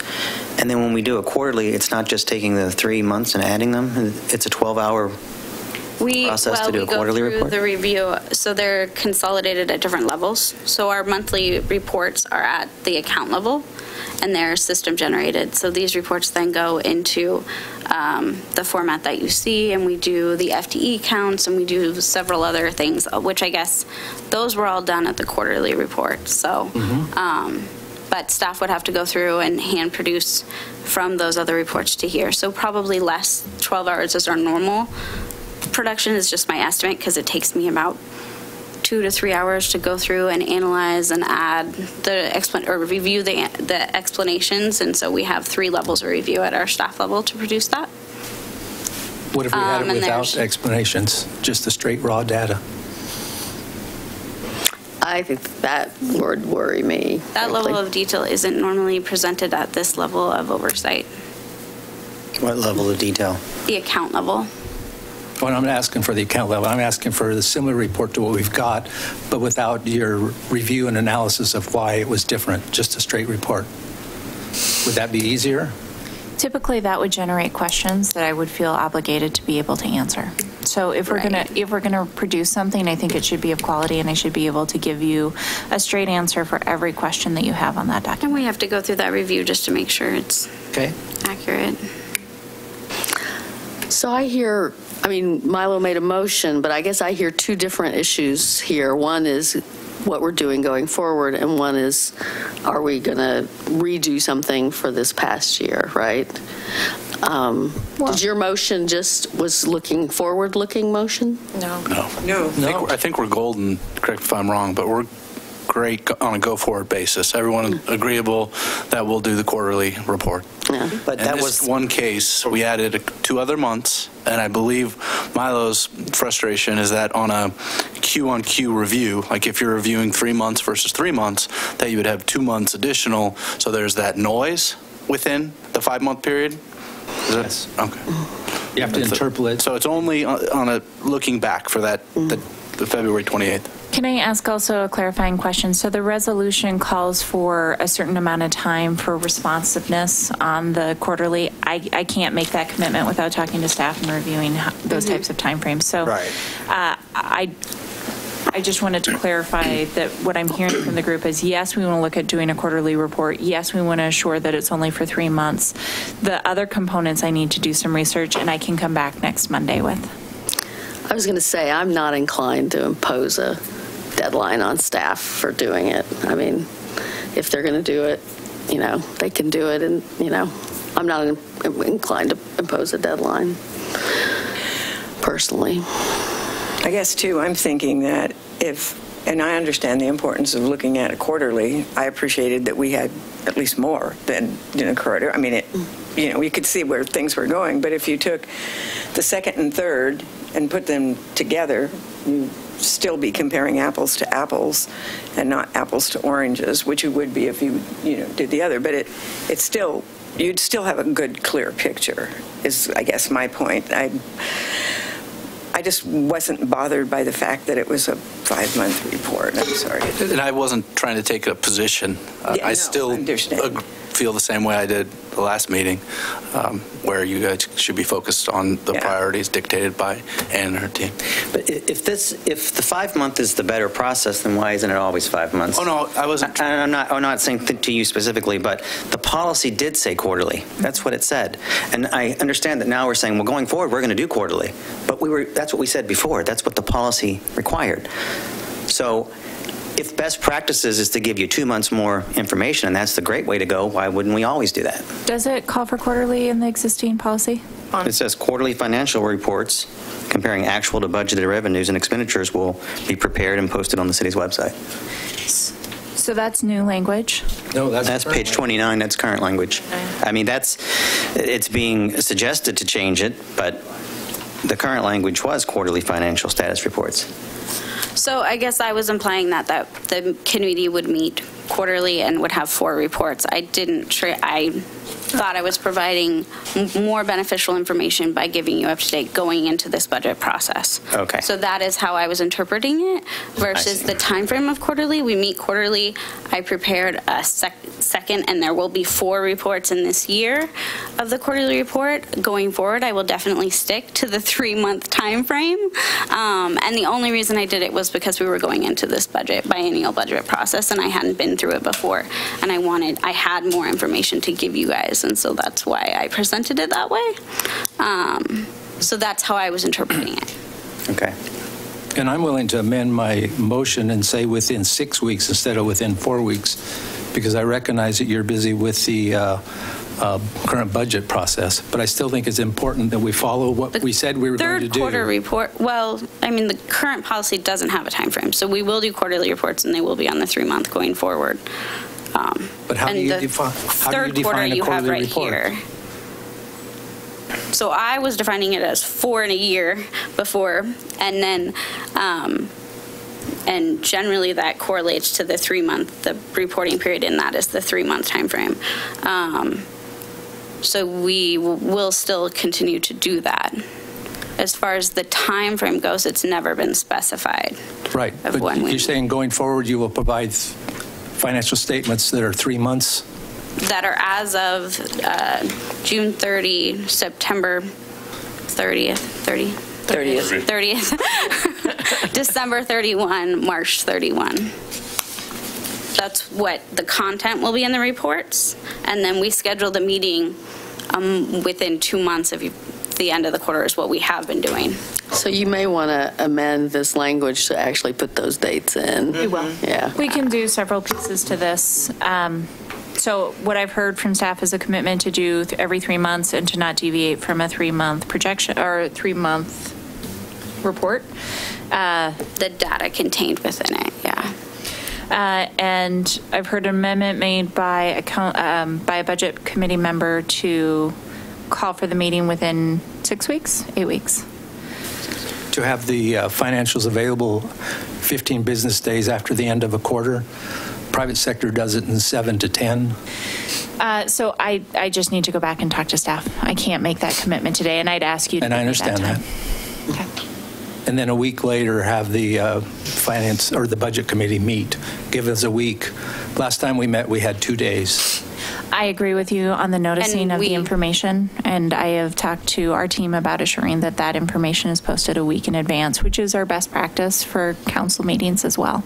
and then when we do a quarterly, it's not just taking the 3 months and adding them? It's a 12-hour process to do a quarterly We go report? through the review, so they're consolidated at different levels. So our monthly reports are at the account level, and they're system generated. So these reports then go into the format that you see, and we do the FTE counts, and we do several other things, which I guess those were all done at the quarterly report. So, but staff would have to go through and hand produce from those other reports to here. So probably less, 12 hours is our normal production, is just my estimate, because it takes me about 2 to 3 hours to go through and analyze and add review the explanations. And so we have 3 levels of review at our staff level to produce that. What if we had it And without there's- explanations, just the straight raw data? I think that would worry me. That frankly. level of detail isn't normally presented at this level of oversight, What level of detail? the account level. Well, I'm asking for the account level. I'm asking for the similar report to what we've got, but without your review and analysis of why it was different, just a straight report. Would that be easier? Typically, that would generate questions that I would feel obligated to be able to answer. So if we're gonna produce something, I think it should be of quality, and I should be able to give you a straight answer for every question that you have on that document. And we have to go through that review just to make sure it's accurate. So I hear, I mean, Milo made a motion, but I guess I hear two different issues here. One is what we're doing going forward, and one is, are we going to redo something for this past year, right? Did your motion just was looking forward-looking motion? No. I think we're golden, correct me if I'm wrong, but we're great on a go-forward basis. Everyone agreeable that we'll do the quarterly report. Yeah. But And that this was one case, we added 2 other months, and I believe Milo's frustration is that on a Q-on-Q review, like if you're reviewing 3 months versus 3 months, that you would have 2 months additional, so there's that noise within the 5-month period? Yes. Okay. You have to interpolate. So it's only on a looking back for that, the February 28th. Can I ask also a clarifying question? So the resolution calls for a certain amount of time for responsiveness on the quarterly. I can't make that commitment without talking to staff and reviewing those types of timeframes. So I just wanted to clarify that what I'm hearing from the group is, yes, we want to look at doing a quarterly report. Yes, we want to assure that it's only for 3 months. The other components I need to do some research, and I can come back next Monday with. I was going to say, I'm not inclined to impose a deadline on staff for doing it. I mean, if they're going to do it, you know, they can do it, and, you know, I'm not inclined to impose a deadline, personally. I guess, too, I'm thinking that and I understand the importance of looking at it quarterly. I appreciated that we had at least more than a quarter. I mean, we could see where things were going, but if you took the second and third and put them together, you'd still be comparing apples to apples and not apples to oranges, which you would be if you did the other. But it's still, you'd still have a good, clear picture, is, I guess, my point. I just wasn't bothered by the fact that it was a 5-month report. I'm sorry. And I wasn't trying to take a position. I still feel the same way I did the last meeting, where you guys should be focused on the priorities dictated by Ann and her team. But if the 5-month is the better process, then why isn't it always 5 months? Oh no, I wasn't. I'm not saying to you specifically, but the policy did say quarterly. That's what it said. And I understand that now we're saying, well, going forward, we're going to do quarterly. But that's what we said before. That's what the policy required. So if best practices is to give you 2 months more information, and that's the great way to go, why wouldn't we always do that? Does it call for quarterly in the existing policy? It says quarterly financial reports comparing actual to budgeted revenues and expenditures will be prepared and posted on the city's website. So that's new language? No, that's page 29. That's current language. I mean, it's being suggested to change it, but the current language was quarterly financial status reports. So I guess I was implying that the committee would meet quarterly and would have 4 reports. I thought I was providing more beneficial information by giving you up to date going into this budget process. Okay. So that is how I was interpreting it versus the time frame of quarterly. We meet quarterly. I prepared a second, and there will be 4 reports in this year of the quarterly report. Going forward, I will definitely stick to the 3-month time frame. And the only reason I did it was because we were going into this biennial budget process, and I hadn't been through it before, and I had more information to give you guys, and so that's why I presented it that way. So that's how I was interpreting it. Okay. And I'm willing to amend my motion and say within 6 weeks instead of within 4 weeks, because I recognize that you're busy with the current budget process, but I still think it's important that we follow what we said we were going to do. Third quarter report, well, I mean, the current policy doesn't have a time frame, so we will do quarterly reports, and they will be on the 3-month going forward. But how do you define a quarterly report? Here. So I was defining it as 4 in a year before, and then, and generally that correlates to the 3-month, the reporting period, and that is the 3-month time frame. So we will still continue to do that. As far as the time frame goes, it's never been specified. Right, Of but when we- you're saying going forward, you will provide financial statements that are 3 months? That are as of June 30, September 30th, December 31, March 31. That's what the content will be in the reports. And then we schedule the meeting within 2 months of the end of the quarter is what we have been doing. So you may want to amend this language to actually put those dates in. We will. Yeah. We can do several pieces to this. So what I've heard from staff is a commitment to do every 3 months and to not deviate from a 3-month projection or 3-month report. The data contained within it, yeah. And I've heard an amendment made by a budget committee member to call for the meeting within 6 weeks, 8 weeks. To have the financials available 15 business days after the end of a quarter. Private sector does it in 7 to 10. So I just need to go back and talk to staff. I can't make that commitment today, and I'd ask you to And I give me understand that. time. Okay. And then a week later, have the finance or the budget committee meet. Give us a week. Last time we met, we had 2 days. I agree with you on the noticing And of the we- information, and I have talked to our team about assuring that that information is posted a week in advance, which is our best practice for council meetings as well.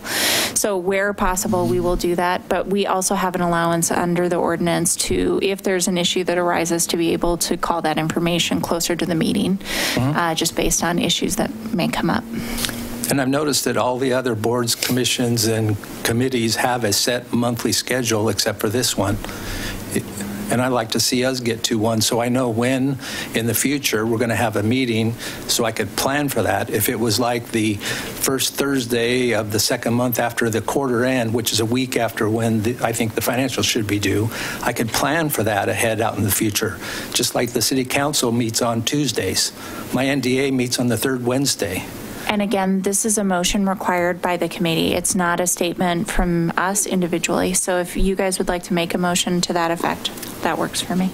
So where possible, we will do that, but we also have an allowance under the ordinance to, if there's an issue that arises, to be able to call that information closer to the meeting, just based on issues that may come up. And I've noticed that all the other boards, commissions, and committees have a set monthly schedule except for this one. And I'd like to see us get to one so I know when in the future we're going to have a meeting so I could plan for that. If it was like the first Thursday of the second month after the quarter end, which is a week after when I think the financials should be due, I could plan for that ahead out in the future. Just like the city council meets on Tuesdays. My NDA meets on the third Wednesday. And again, this is a motion required by the committee. It's not a statement from us individually. So if you guys would like to make a motion to that effect, that works for me.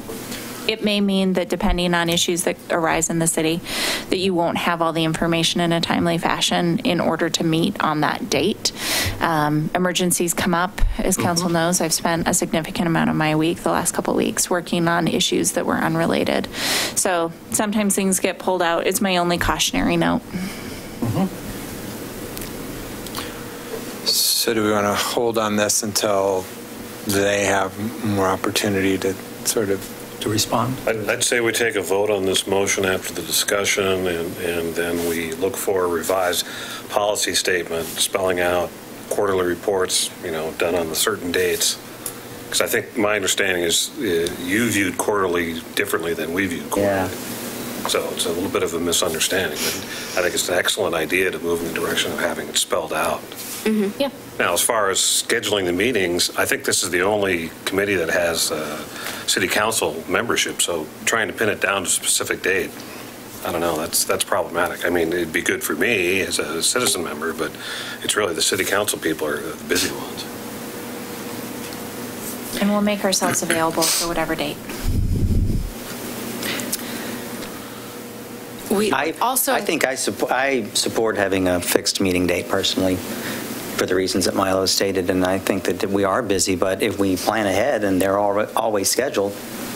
It may mean that depending on issues that arise in the city, that you won't have all the information in a timely fashion in order to meet on that date. Emergencies come up, as council knows. I've spent a significant amount of my week, the last couple of weeks, working on issues that were unrelated. So sometimes things get pulled out. It's my only cautionary note. So do we want to hold on this until they have more opportunity to sort of To respond? I'd say we take a vote on this motion after the discussion, and then we look for a revised policy statement spelling out quarterly reports, done on the certain dates. Because I think my understanding is you viewed quarterly differently than we viewed quarterly. Yeah. So it's a little bit of a misunderstanding. But I think it's an excellent idea to move in the direction of having it spelled out. Yeah. Now, as far as scheduling the meetings, I think this is the only committee that has city council membership, so trying to pin it down to a specific date, I don't know, that's problematic. I mean, it'd be good for me as a citizen member, but it's really the city council people are the busy ones. And we'll make ourselves available for whatever date. I think I support having a fixed meeting date personally, for the reasons that Milo stated, and I think that we are busy, but if we plan ahead and they're always scheduled,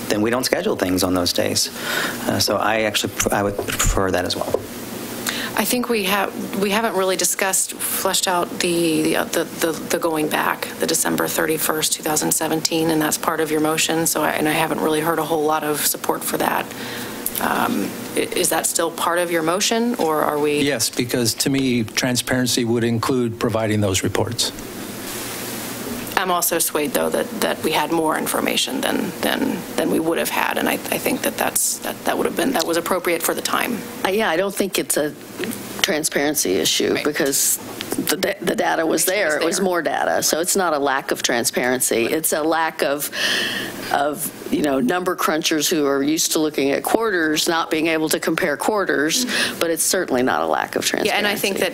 then we don't schedule things on those days. So I would prefer that as well. I think we haven't really fleshed out the going back, the December 31st, 2017, and that's part of your motion. So I haven't really heard a whole lot of support for that. Is that still part of your motion, or are we? Yes, because to me, transparency would include providing those reports. I'm also swayed, though, that we had more information than we would have had, and I think that was appropriate for the time. Yeah, I don't think it's a transparency issue, Right. because the data was there. It was more data. So it's not a lack of transparency. Right. It's a lack of number crunchers who are used to looking at quarters, not being able to compare quarters, but it's certainly not a lack of transparency. Yeah, and I think that,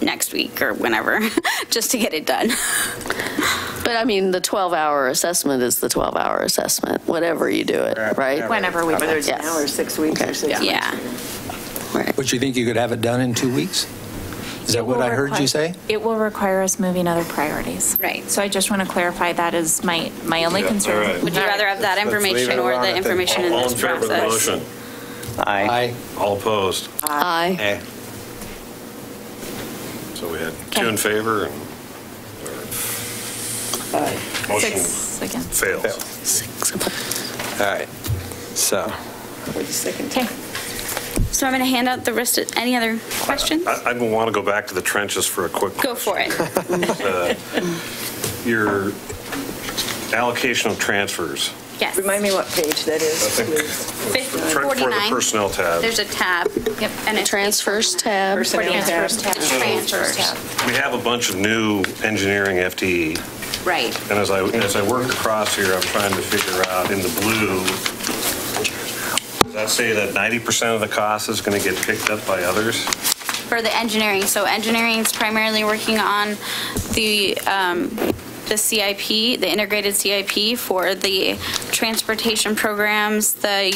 next week or whenever, just to get it done. But I mean, the 12-hour assessment is the 12-hour assessment, whatever you do it, right? Whenever we do Whether it. it's an hour, 6 weeks, or 6 months. Yeah. Right. But you think you could have it done in 2 weeks? Is that what I heard you say? It will require us moving other priorities. Right. So I just want to clarify that is my only Yeah, concern. all right. Would you rather have that Let's leave information it or alone the at that. information in All in this favor of the process? motion? Aye. All opposed? Aye. Eh. So we had two in favor and motion 6 again. fails. All right, so. For the second. Okay. So I'm going to hand out the rest of, any other questions? I want to go back to the trenches for a quick Go for it. Your allocation of transfers. Yes. Remind me what page that is. I think Fifth- for the 49. personnel tab. There's a tab. Yep. And it's Transfers tab. Personnel tab. transfers. We have a bunch of new engineering FTE. Right. And as I work across here, I'm trying to figure out in the blue, does that say that 90% of the cost is going to get picked up by others? For the engineering. So engineering is primarily working on the CIP, the integrated CIP for the transportation programs, the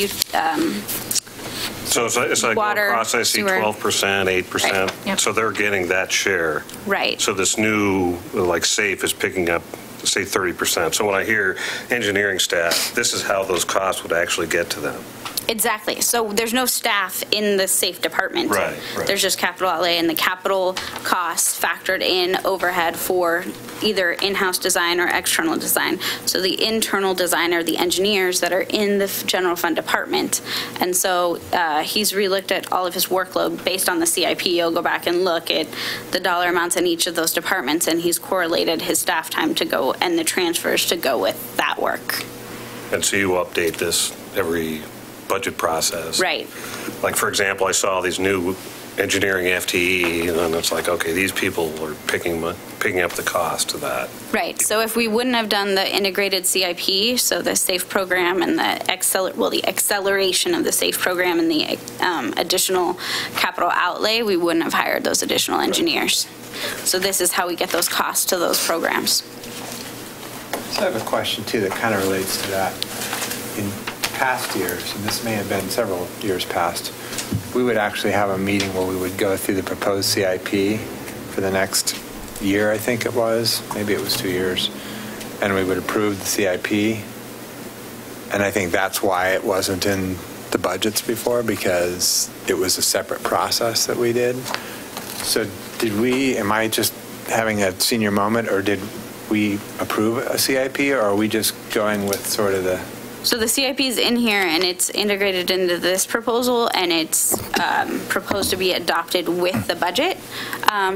So it's like Water, across, I see sewer. 12%, 8%. Right. Yep. So they're getting that share. right. So this new, like SAFE is picking up, say 30%. So when I hear engineering staff, this is how those costs would actually get to them. Exactly. So there's no staff in the safe department. Right, right. There's just capital outlay, and the capital costs factored in overhead for either in-house design or external design. So the internal design are the engineers that are in the general fund department. And so he's relooked at all of his workload based on the CIP. He'll go back and look at the dollar amounts in each of those departments, and he's correlated his staff time to go and the transfers to go with that work. And so you update this every budget process. Right. Like, for example, I saw these new engineering FTE, and then it's like, okay, these people are picking up the cost of that. Right. So if we wouldn't have done the integrated CIP, so the SAFE program and the acceleration of the SAFE program and the additional capital outlay, we wouldn't have hired those additional engineers. So this is how we get those costs to those programs. So I have a question too that kind of relates to that. In past years, and this may have been several years past, we would actually have a meeting where we would go through the proposed CIP for the next year, I think it was. Maybe it was 2 years. And we would approve the CIP. And I think that's why it wasn't in the budgets before, because it was a separate process that we did. So am I just having a senior moment, or did we approve a CIP, or are we just going with sort of the... So the CIP is in here, and it's integrated into this proposal, and it's proposed to be adopted with the budget.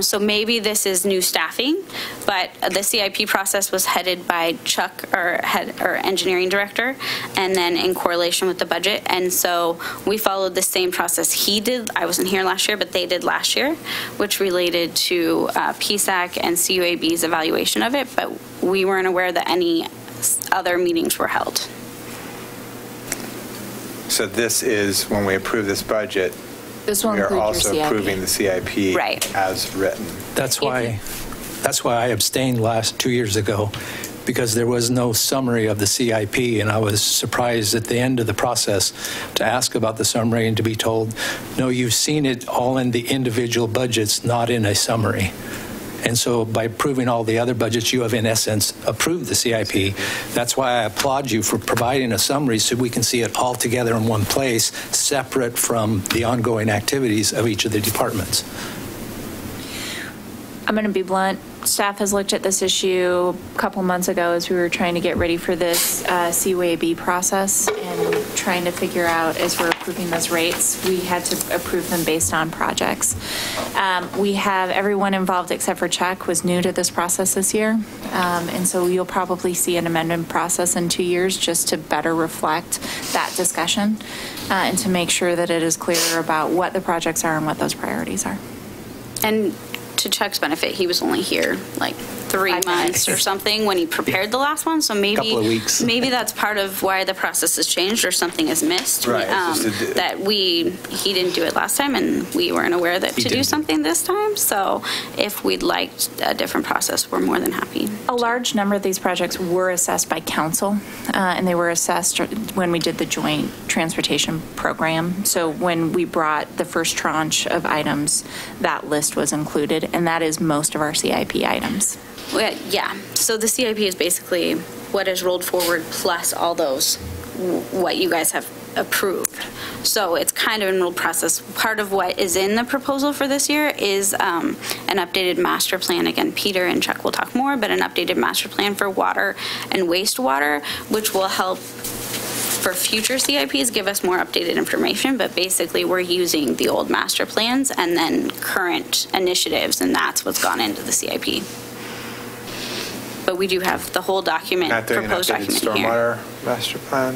So maybe this is new staffing, but the CIP process was headed by Chuck, our engineering director, and then in correlation with the budget. And so we followed the same process he did. I wasn't here last year, but they did last year, which related to PSAC and CUAB's evaluation of it, but we weren't aware that any other meetings were held. So this is, when we approve this budget, This will we are include your also CIP. approving the CIP Right. as written. That's why I abstained 2 years ago, because there was no summary of the CIP, and I was surprised at the end of the process to ask about the summary and to be told, no, you've seen it all in the individual budgets, not in a summary. And so by approving all the other budgets, you have in essence approved the CIP. That's why I applaud you for providing a summary so we can see it all together in one place, separate from the ongoing activities of each of the departments. I'm going to be blunt. Staff has looked at this issue a couple months ago as we were trying to get ready for this CUAB process and trying to figure out, as we're approving those rates, we had to approve them based on projects. We have everyone involved except for Chuck was new to this process this year. And so you'll probably see an amendment process in 2 years just to better reflect that discussion and to make sure that it is clear about what the projects are and what those priorities are. And to Chuck's benefit, he was only here like 3 months or something when he prepared the last one. So maybe Couple of weeks. maybe that's part of why the process has changed or something is missed. Right, it's just That he didn't do it last time and we weren't aware that to do something this time. So if we'd liked a different process, we're more than happy. A large number of these projects were assessed by council, and they were assessed when we did the joint transportation program. So when we brought the first tranche of items, that list was included, and that is most of our CIP items. Well, yeah, so the CIP is basically what is rolled forward plus all those, what you guys have approved. So it's kind of an enrolled process. Part of what is in the proposal for this year is an updated master plan. Again, Peter and Chuck will talk more, but an updated master plan for water and wastewater, which will help for future CIPs give us more updated information. But basically, we're using the old master plans and then current initiatives, and that's what's gone into the CIP. But we do have the whole document, Not doing an proposed updated document here. stormwater master plan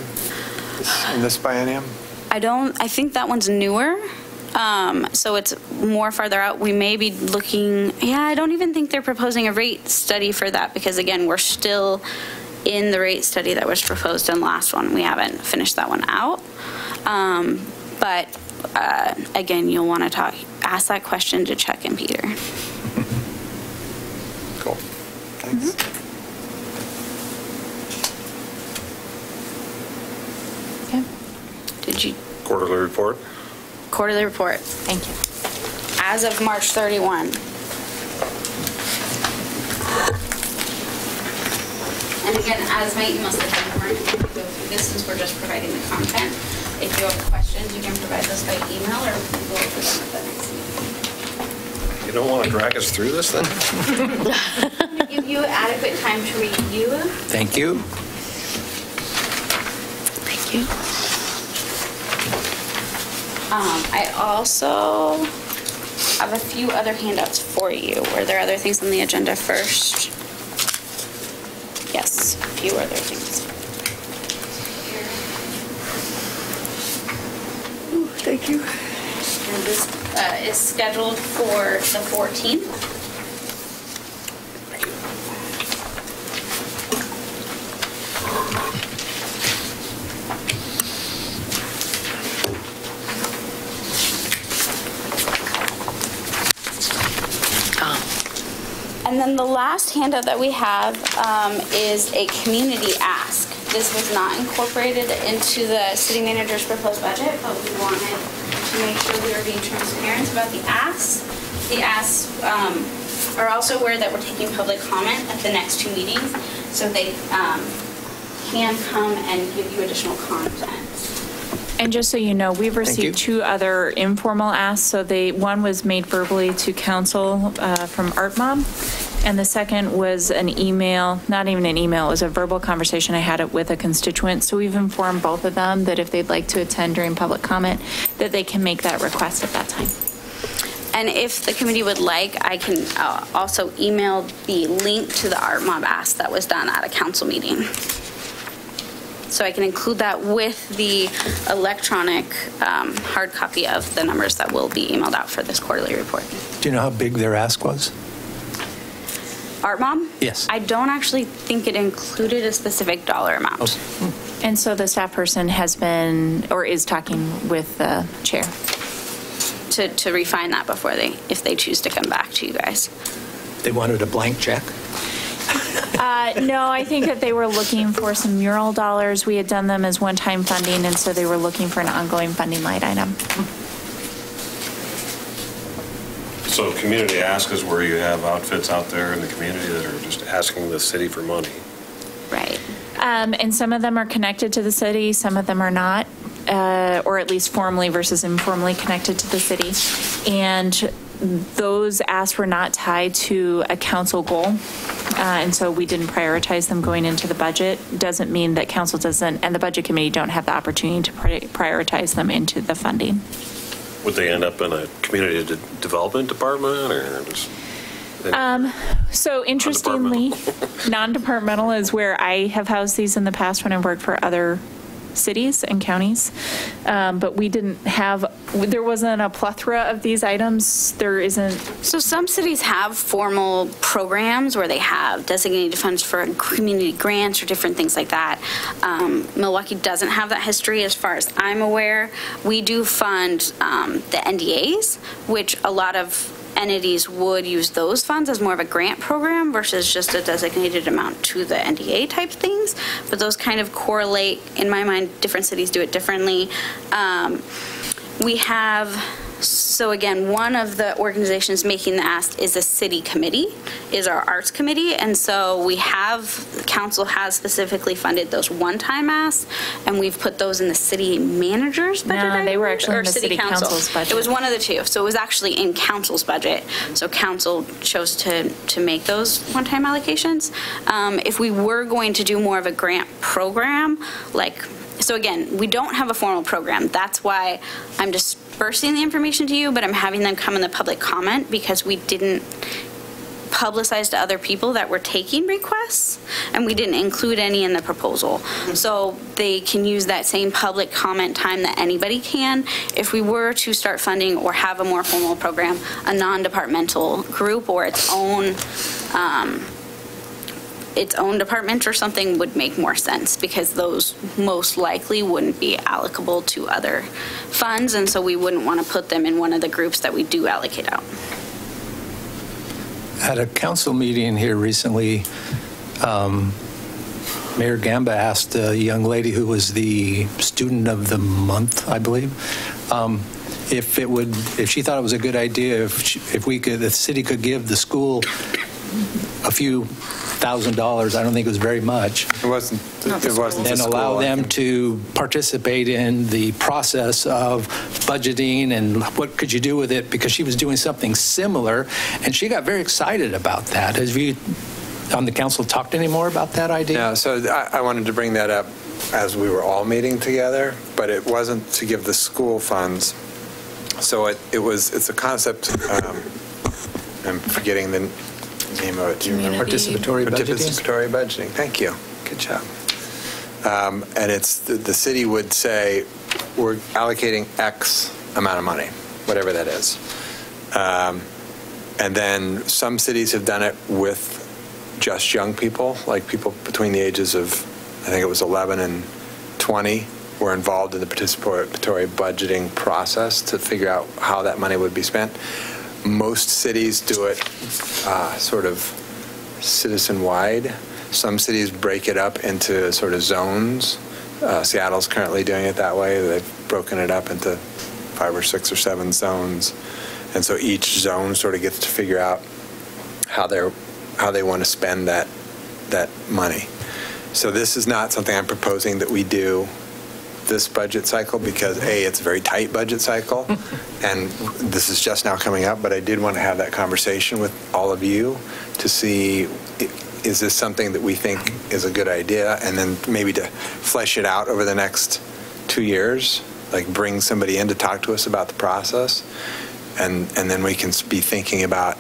in this biennium? I think that one's newer. So it's more farther out. We may be looking, I don't even think they're proposing a rate study for that because again, we're still in the rate study that was proposed in the last one. We haven't finished that one out. But again, you'll want to ask that question to Chuck and Peter. Cool. Thanks. Did you? Quarterly report. Quarterly report. Thank you. As of March 31. And again, as my email said, we're going to go through this since we're just providing the content. If you have questions, you can provide those by email or we can go over them at the next meeting. You don't want to drag us through this then? I'm going to give you adequate time to review. Thank you. Thank you. I also have a few other handouts for you. Were there other things on the agenda first? Yes, a few other things. Ooh, thank you. And this is scheduled for the 14th. And then the last handout that we have is a community ask. This was not incorporated into the city manager's proposed budget, but we wanted to make sure we were being transparent about the asks. The asks are also aware that we're taking public comment at the next 2 meetings, so they can come and give you additional content. And just so you know, we've received 2 other informal asks. So one was made verbally to council from Art Mom, and the second was an email, not even an email, it was a verbal conversation I had it with a constituent. So we've informed both of them that if they'd like to attend during public comment, that they can make that request at that time. And if the committee would like, I can also email the link to the Art Mob ask that was done at a council meeting. So I can include that with the electronic hard copy of the numbers that will be emailed out for this quarterly report. Do you know how big their ask was? Art Mom? Yes. I don't actually think it included a specific dollar amount. Oh. And so the staff person has been, or is talking with the chair. To refine that before if they choose to come back to you guys. They wanted a blank check? No, I think that they were looking for some mural dollars. We had done them as one-time funding, and so they were looking for an ongoing funding line item. So community ask is where you have outfits out there in the community that are just asking the city for money. Right. And some of them are connected to the city, some of them are not, or at least formally versus informally connected to the city. And those asks were not tied to a council goal. And so we didn't prioritize them going into the budget. Doesn't mean that council doesn't, and the budget committee don't have the opportunity to prioritize them into the funding. Would they end up in a community development department or just? So interestingly, non-departmental is where I have housed these in the past when I've worked for other cities and counties, but we didn't have, there wasn't a plethora of these items. There isn't. So some cities have formal programs where they have designated funds for community grants or different things like that. Milwaukee doesn't have that history as far as I'm aware. We do fund the NDAs, which a lot of entities would use those funds as more of a grant program versus just a designated amount to the NDA type things. But those kind of correlate, in my mind. Different cities do it differently. We have, so again, one of the organizations making the ask is a city committee, is our arts committee. And so we have, council has specifically funded those one-time asks, and we've put those in the city manager's budget. No, they were actually in the city council's budget. It was one of the two. So it was actually in council's budget. So council chose to make those one-time allocations. If we were going to do more of a grant program, so again, we don't have a formal program. That's why I'm dispersing the information to you, but I'm having them come in the public comment because we didn't publicize to other people that we're taking requests, and we didn't include any in the proposal. So they can use that same public comment time that anybody can. If we were to start funding or have a more formal program, a non-departmental group or its own department or something would make more sense, because those most likely wouldn't be allocable to other funds, and so we wouldn't want to put them in one of the groups that we do allocate out. At a council meeting here recently, Mayor Gamba asked a young lady who was the student of the month, I believe, if she thought it was a good idea if the city could give the school a few $1,000. I don't think it was very much. It wasn't. And allow them to participate in the process of budgeting and what could you do with it, because she was doing something similar, and she got very excited about that. Have you on the council talked any more about that idea? No, so I wanted to bring that up as we were all meeting together, but it wasn't to give the school funds. So it's a concept, I'm forgetting the name of it. Do you remember? Participatory budgeting. Participatory budgeting. Thank you. Good job. And it's the city would say, we're allocating X amount of money, whatever that is. And then some cities have done it with just young people, like people between the ages of, I think it was 11 and 20, were involved in the participatory budgeting process to figure out how that money would be spent. Most cities do it sort of citizen-wide. Some cities break it up into sort of zones. Seattle's currently doing it that way. They've broken it up into 5 or 6 or 7 zones. And so each zone sort of gets to figure out how they want to spend that money. So this is not something I'm proposing that we do this budget cycle, because it's a very tight budget cycle, and this is just now coming up, but I did want to have that conversation with all of you to see, is this something that we think is a good idea, and then maybe to flesh it out over the next 2 years, like bring somebody in to talk to us about the process, and then we can be thinking about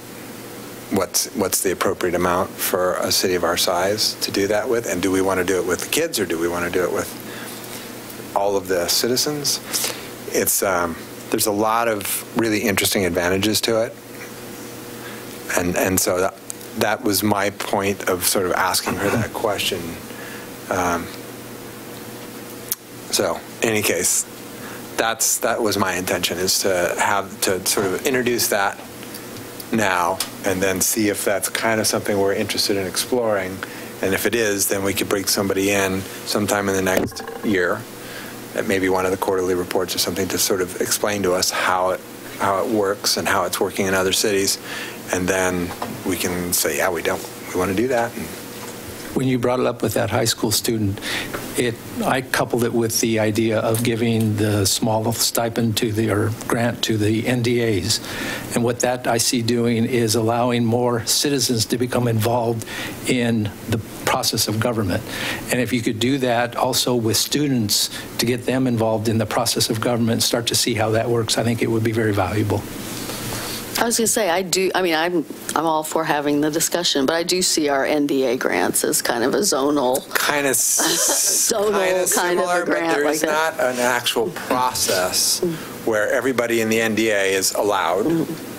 what's the appropriate amount for a city of our size to do that with, and do we want to do it with the kids, or do we want to do it with all of the citizens? It's there's a lot of really interesting advantages to it, and so that was my point of sort of asking her that question. So in any case, that was my intention, is to sort of introduce that now, and then see if that's kind of something we're interested in exploring, and if it is, then we could bring somebody in sometime in the next year, at maybe one of the quarterly reports or something, to sort of explain to us how it works and how it's working in other cities, and then we can say, yeah, we want to do that. When you brought it up with that high school student, I coupled it with the idea of giving the small stipend or grant to the NDAs. And what that I see doing is allowing more citizens to become involved in the process of government. And if you could do that also with students to get them involved in the process of government, start to see how that works, I think it would be very valuable. I was going to say, I'm all for having the discussion, but I do see our NDA grants as kind of a zonal kind of similar, but there is not an actual process where everybody in the NDA is allowed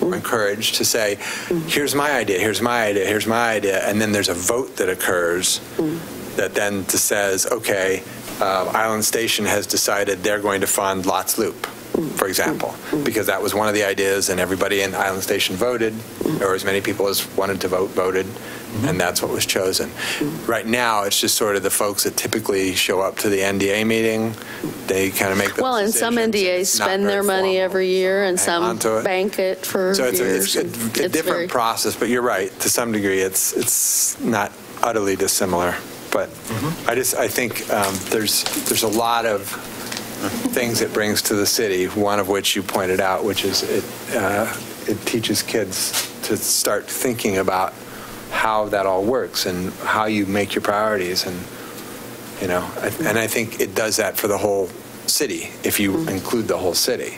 or encouraged to say, here's my idea, here's my idea, here's my idea, and then there's a vote that occurs that then says, okay, Island Station has decided they're going to fund Lots Loop, for example, because that was one of the ideas, and everybody in Island Station voted, or as many people as wanted to vote voted, and that's what was chosen. Right now, it's just sort of the folks that typically show up to the NDA meeting. They kind of make those Well, and some NDAs spend their money every year, and some bank it for years. So it's a different process, but you're right. To some degree, it's not utterly dissimilar. But I think there's a lot of things it brings to the city, one of which you pointed out, which is it teaches kids to start thinking about how that all works and how you make your priorities, and and I think it does that for the whole city if you include the whole city.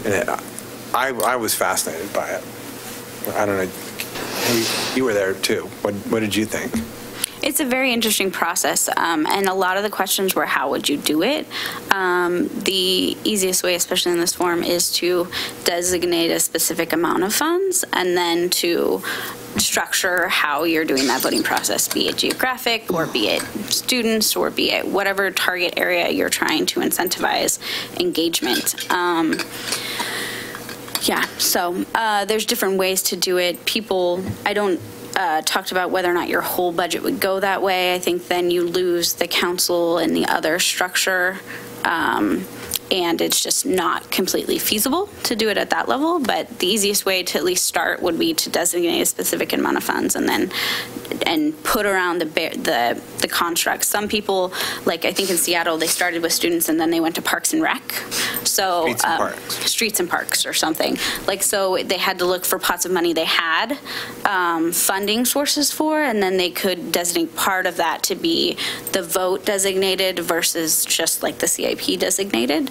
And I was fascinated by it. I don't know, you were there too. What did you think? It's a very interesting process, and a lot of the questions were, how would you do it? The easiest way, especially in this form, is to designate a specific amount of funds and then to structure how you're doing that voting process, be it geographic or be it students or be it whatever target area you're trying to incentivize engagement. So there's different ways to do it. I don't talked about whether or not your whole budget would go that way. I think then you lose the council and the other structure, and it's just not completely feasible to do it at that level. But the easiest way to at least start would be to designate a specific amount of funds and put around the construct. Some people, like I think in Seattle, they started with students and then they went to Parks and Rec. So Streets and Parks or something. So they had to look for pots of money they had funding sources for, and then they could designate part of that to be the vote designated versus just like the CIP designated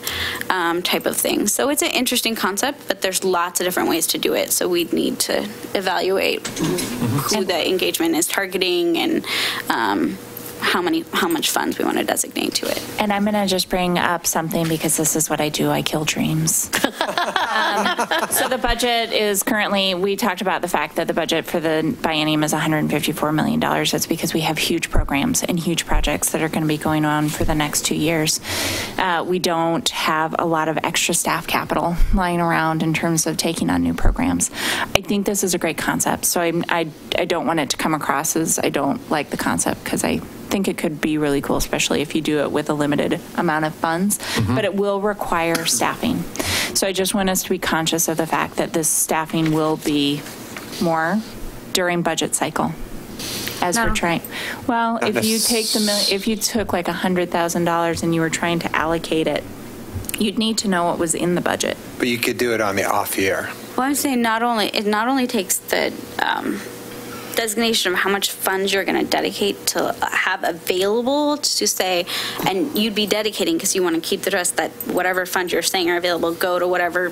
type of thing. So it's an interesting concept, but there's lots of different ways to do it. So we'd need to evaluate who the engagement is targeting and how much funds we want to designate to it. And I'm going to just bring up something because this is what I do. I kill dreams. So the budget is currently, we talked about the fact that the budget for the biennium is $154 million. That's because we have huge programs and huge projects that are going to be going on for the next 2 years. We don't have a lot of extra staff capital lying around in terms of taking on new programs. I think this is a great concept. So I don't want it to come across as I don't like the concept, because I think it could be really cool, especially if you do it with a limited amount of funds, but it will require staffing. So I just want us to be conscious of the fact that this staffing will be more during budget cycle as we're trying. Well, if you took like $100,000 and you were trying to allocate it, you'd need to know what was in the budget. But you could do it on the off year. Well, I'm saying it not only takes the designation of how much funds you're going to dedicate to have available to say, and you'd be dedicating because you want to keep the trust that whatever funds you're saying are available go to whatever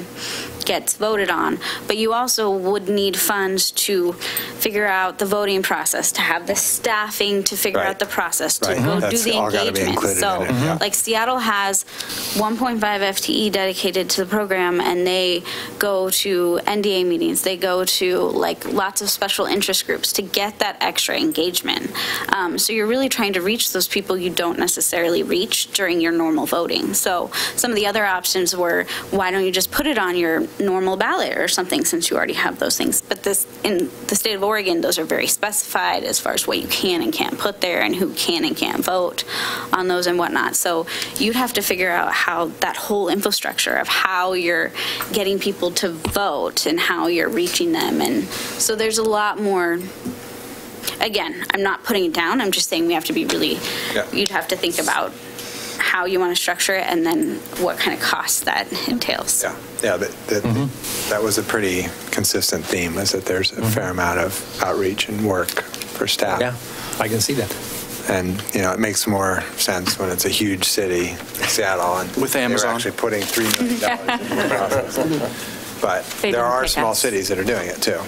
gets voted on, but you also would need funds to figure out the voting process, to have the staffing to figure out the process, to go do the engagement. So like Seattle has 1.5 FTE dedicated to the program, and they go to NDA meetings, they go to like lots of special interest groups to get that extra engagement. So you're really trying to reach those people you don't necessarily reach during your normal voting. So some of the other options were, why don't you just put it on your normal ballot or something, since you already have those things. But this, in the state of Oregon, those are very specified as far as what you can and can't put there and who can and can't vote on those and whatnot. So you'd have to figure out how that whole infrastructure of how you're getting people to vote and how you're reaching them. And so there's a lot more. Again, I'm not putting it down. I'm just saying we have to be really, you'd have to think about how you want to structure it and then what kind of costs that entails. That was a pretty consistent theme, is that there's a fair amount of outreach and work for staff. Yeah, I can see that. And, it makes more sense when it's a huge city, Seattle, and with Amazon they're actually putting $3 million into the process. but They there didn't are pick small us. cities that are doing it too.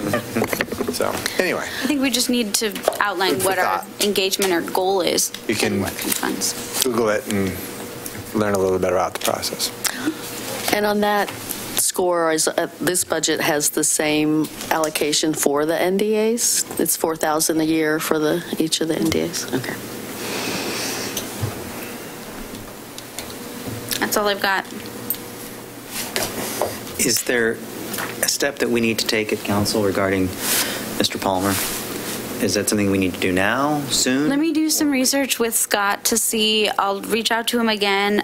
So, anyway, I think we just need to outline Food for what our thought. engagement or goal is. You can- and what funds. Google it and learn a little bit about the process. And on that score, this budget has the same allocation for the NDAs? It's $4,000 a year for each of the NDAs? Okay. That's all I've got. Is there a step that we need to take at council regarding Mr. Palmer? Is that something we need to do now, soon? Let me do some research with Scott to see. I'll reach out to him again.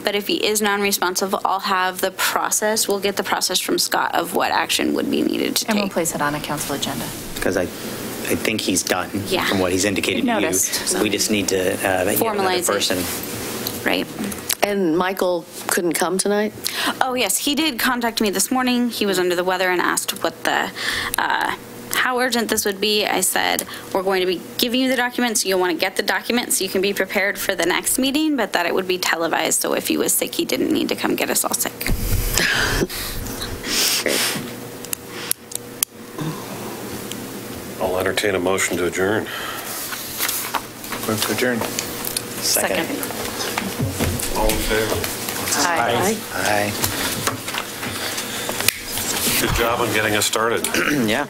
But if he is non-responsive, I'll have the process. We'll get the process from Scott of what action would be needed to And we'll take. place it on a council agenda. Because I think he's done, Yeah. from what he's indicated We've to you. noticed. We just need to get another Formalize it. person. Right. And Michael couldn't come tonight? Oh, yes, he did contact me this morning. He was under the weather and asked what how urgent this would be. I said, we're going to be giving you the documents. You'll want to get the documents so you can be prepared for the next meeting, but that it would be televised. So if he was sick, he didn't need to come get us all sick. Great. I'll entertain a motion to adjourn. Move to adjourn. Second. All in favor? Aye. Aye. Good job on getting us started. Yeah.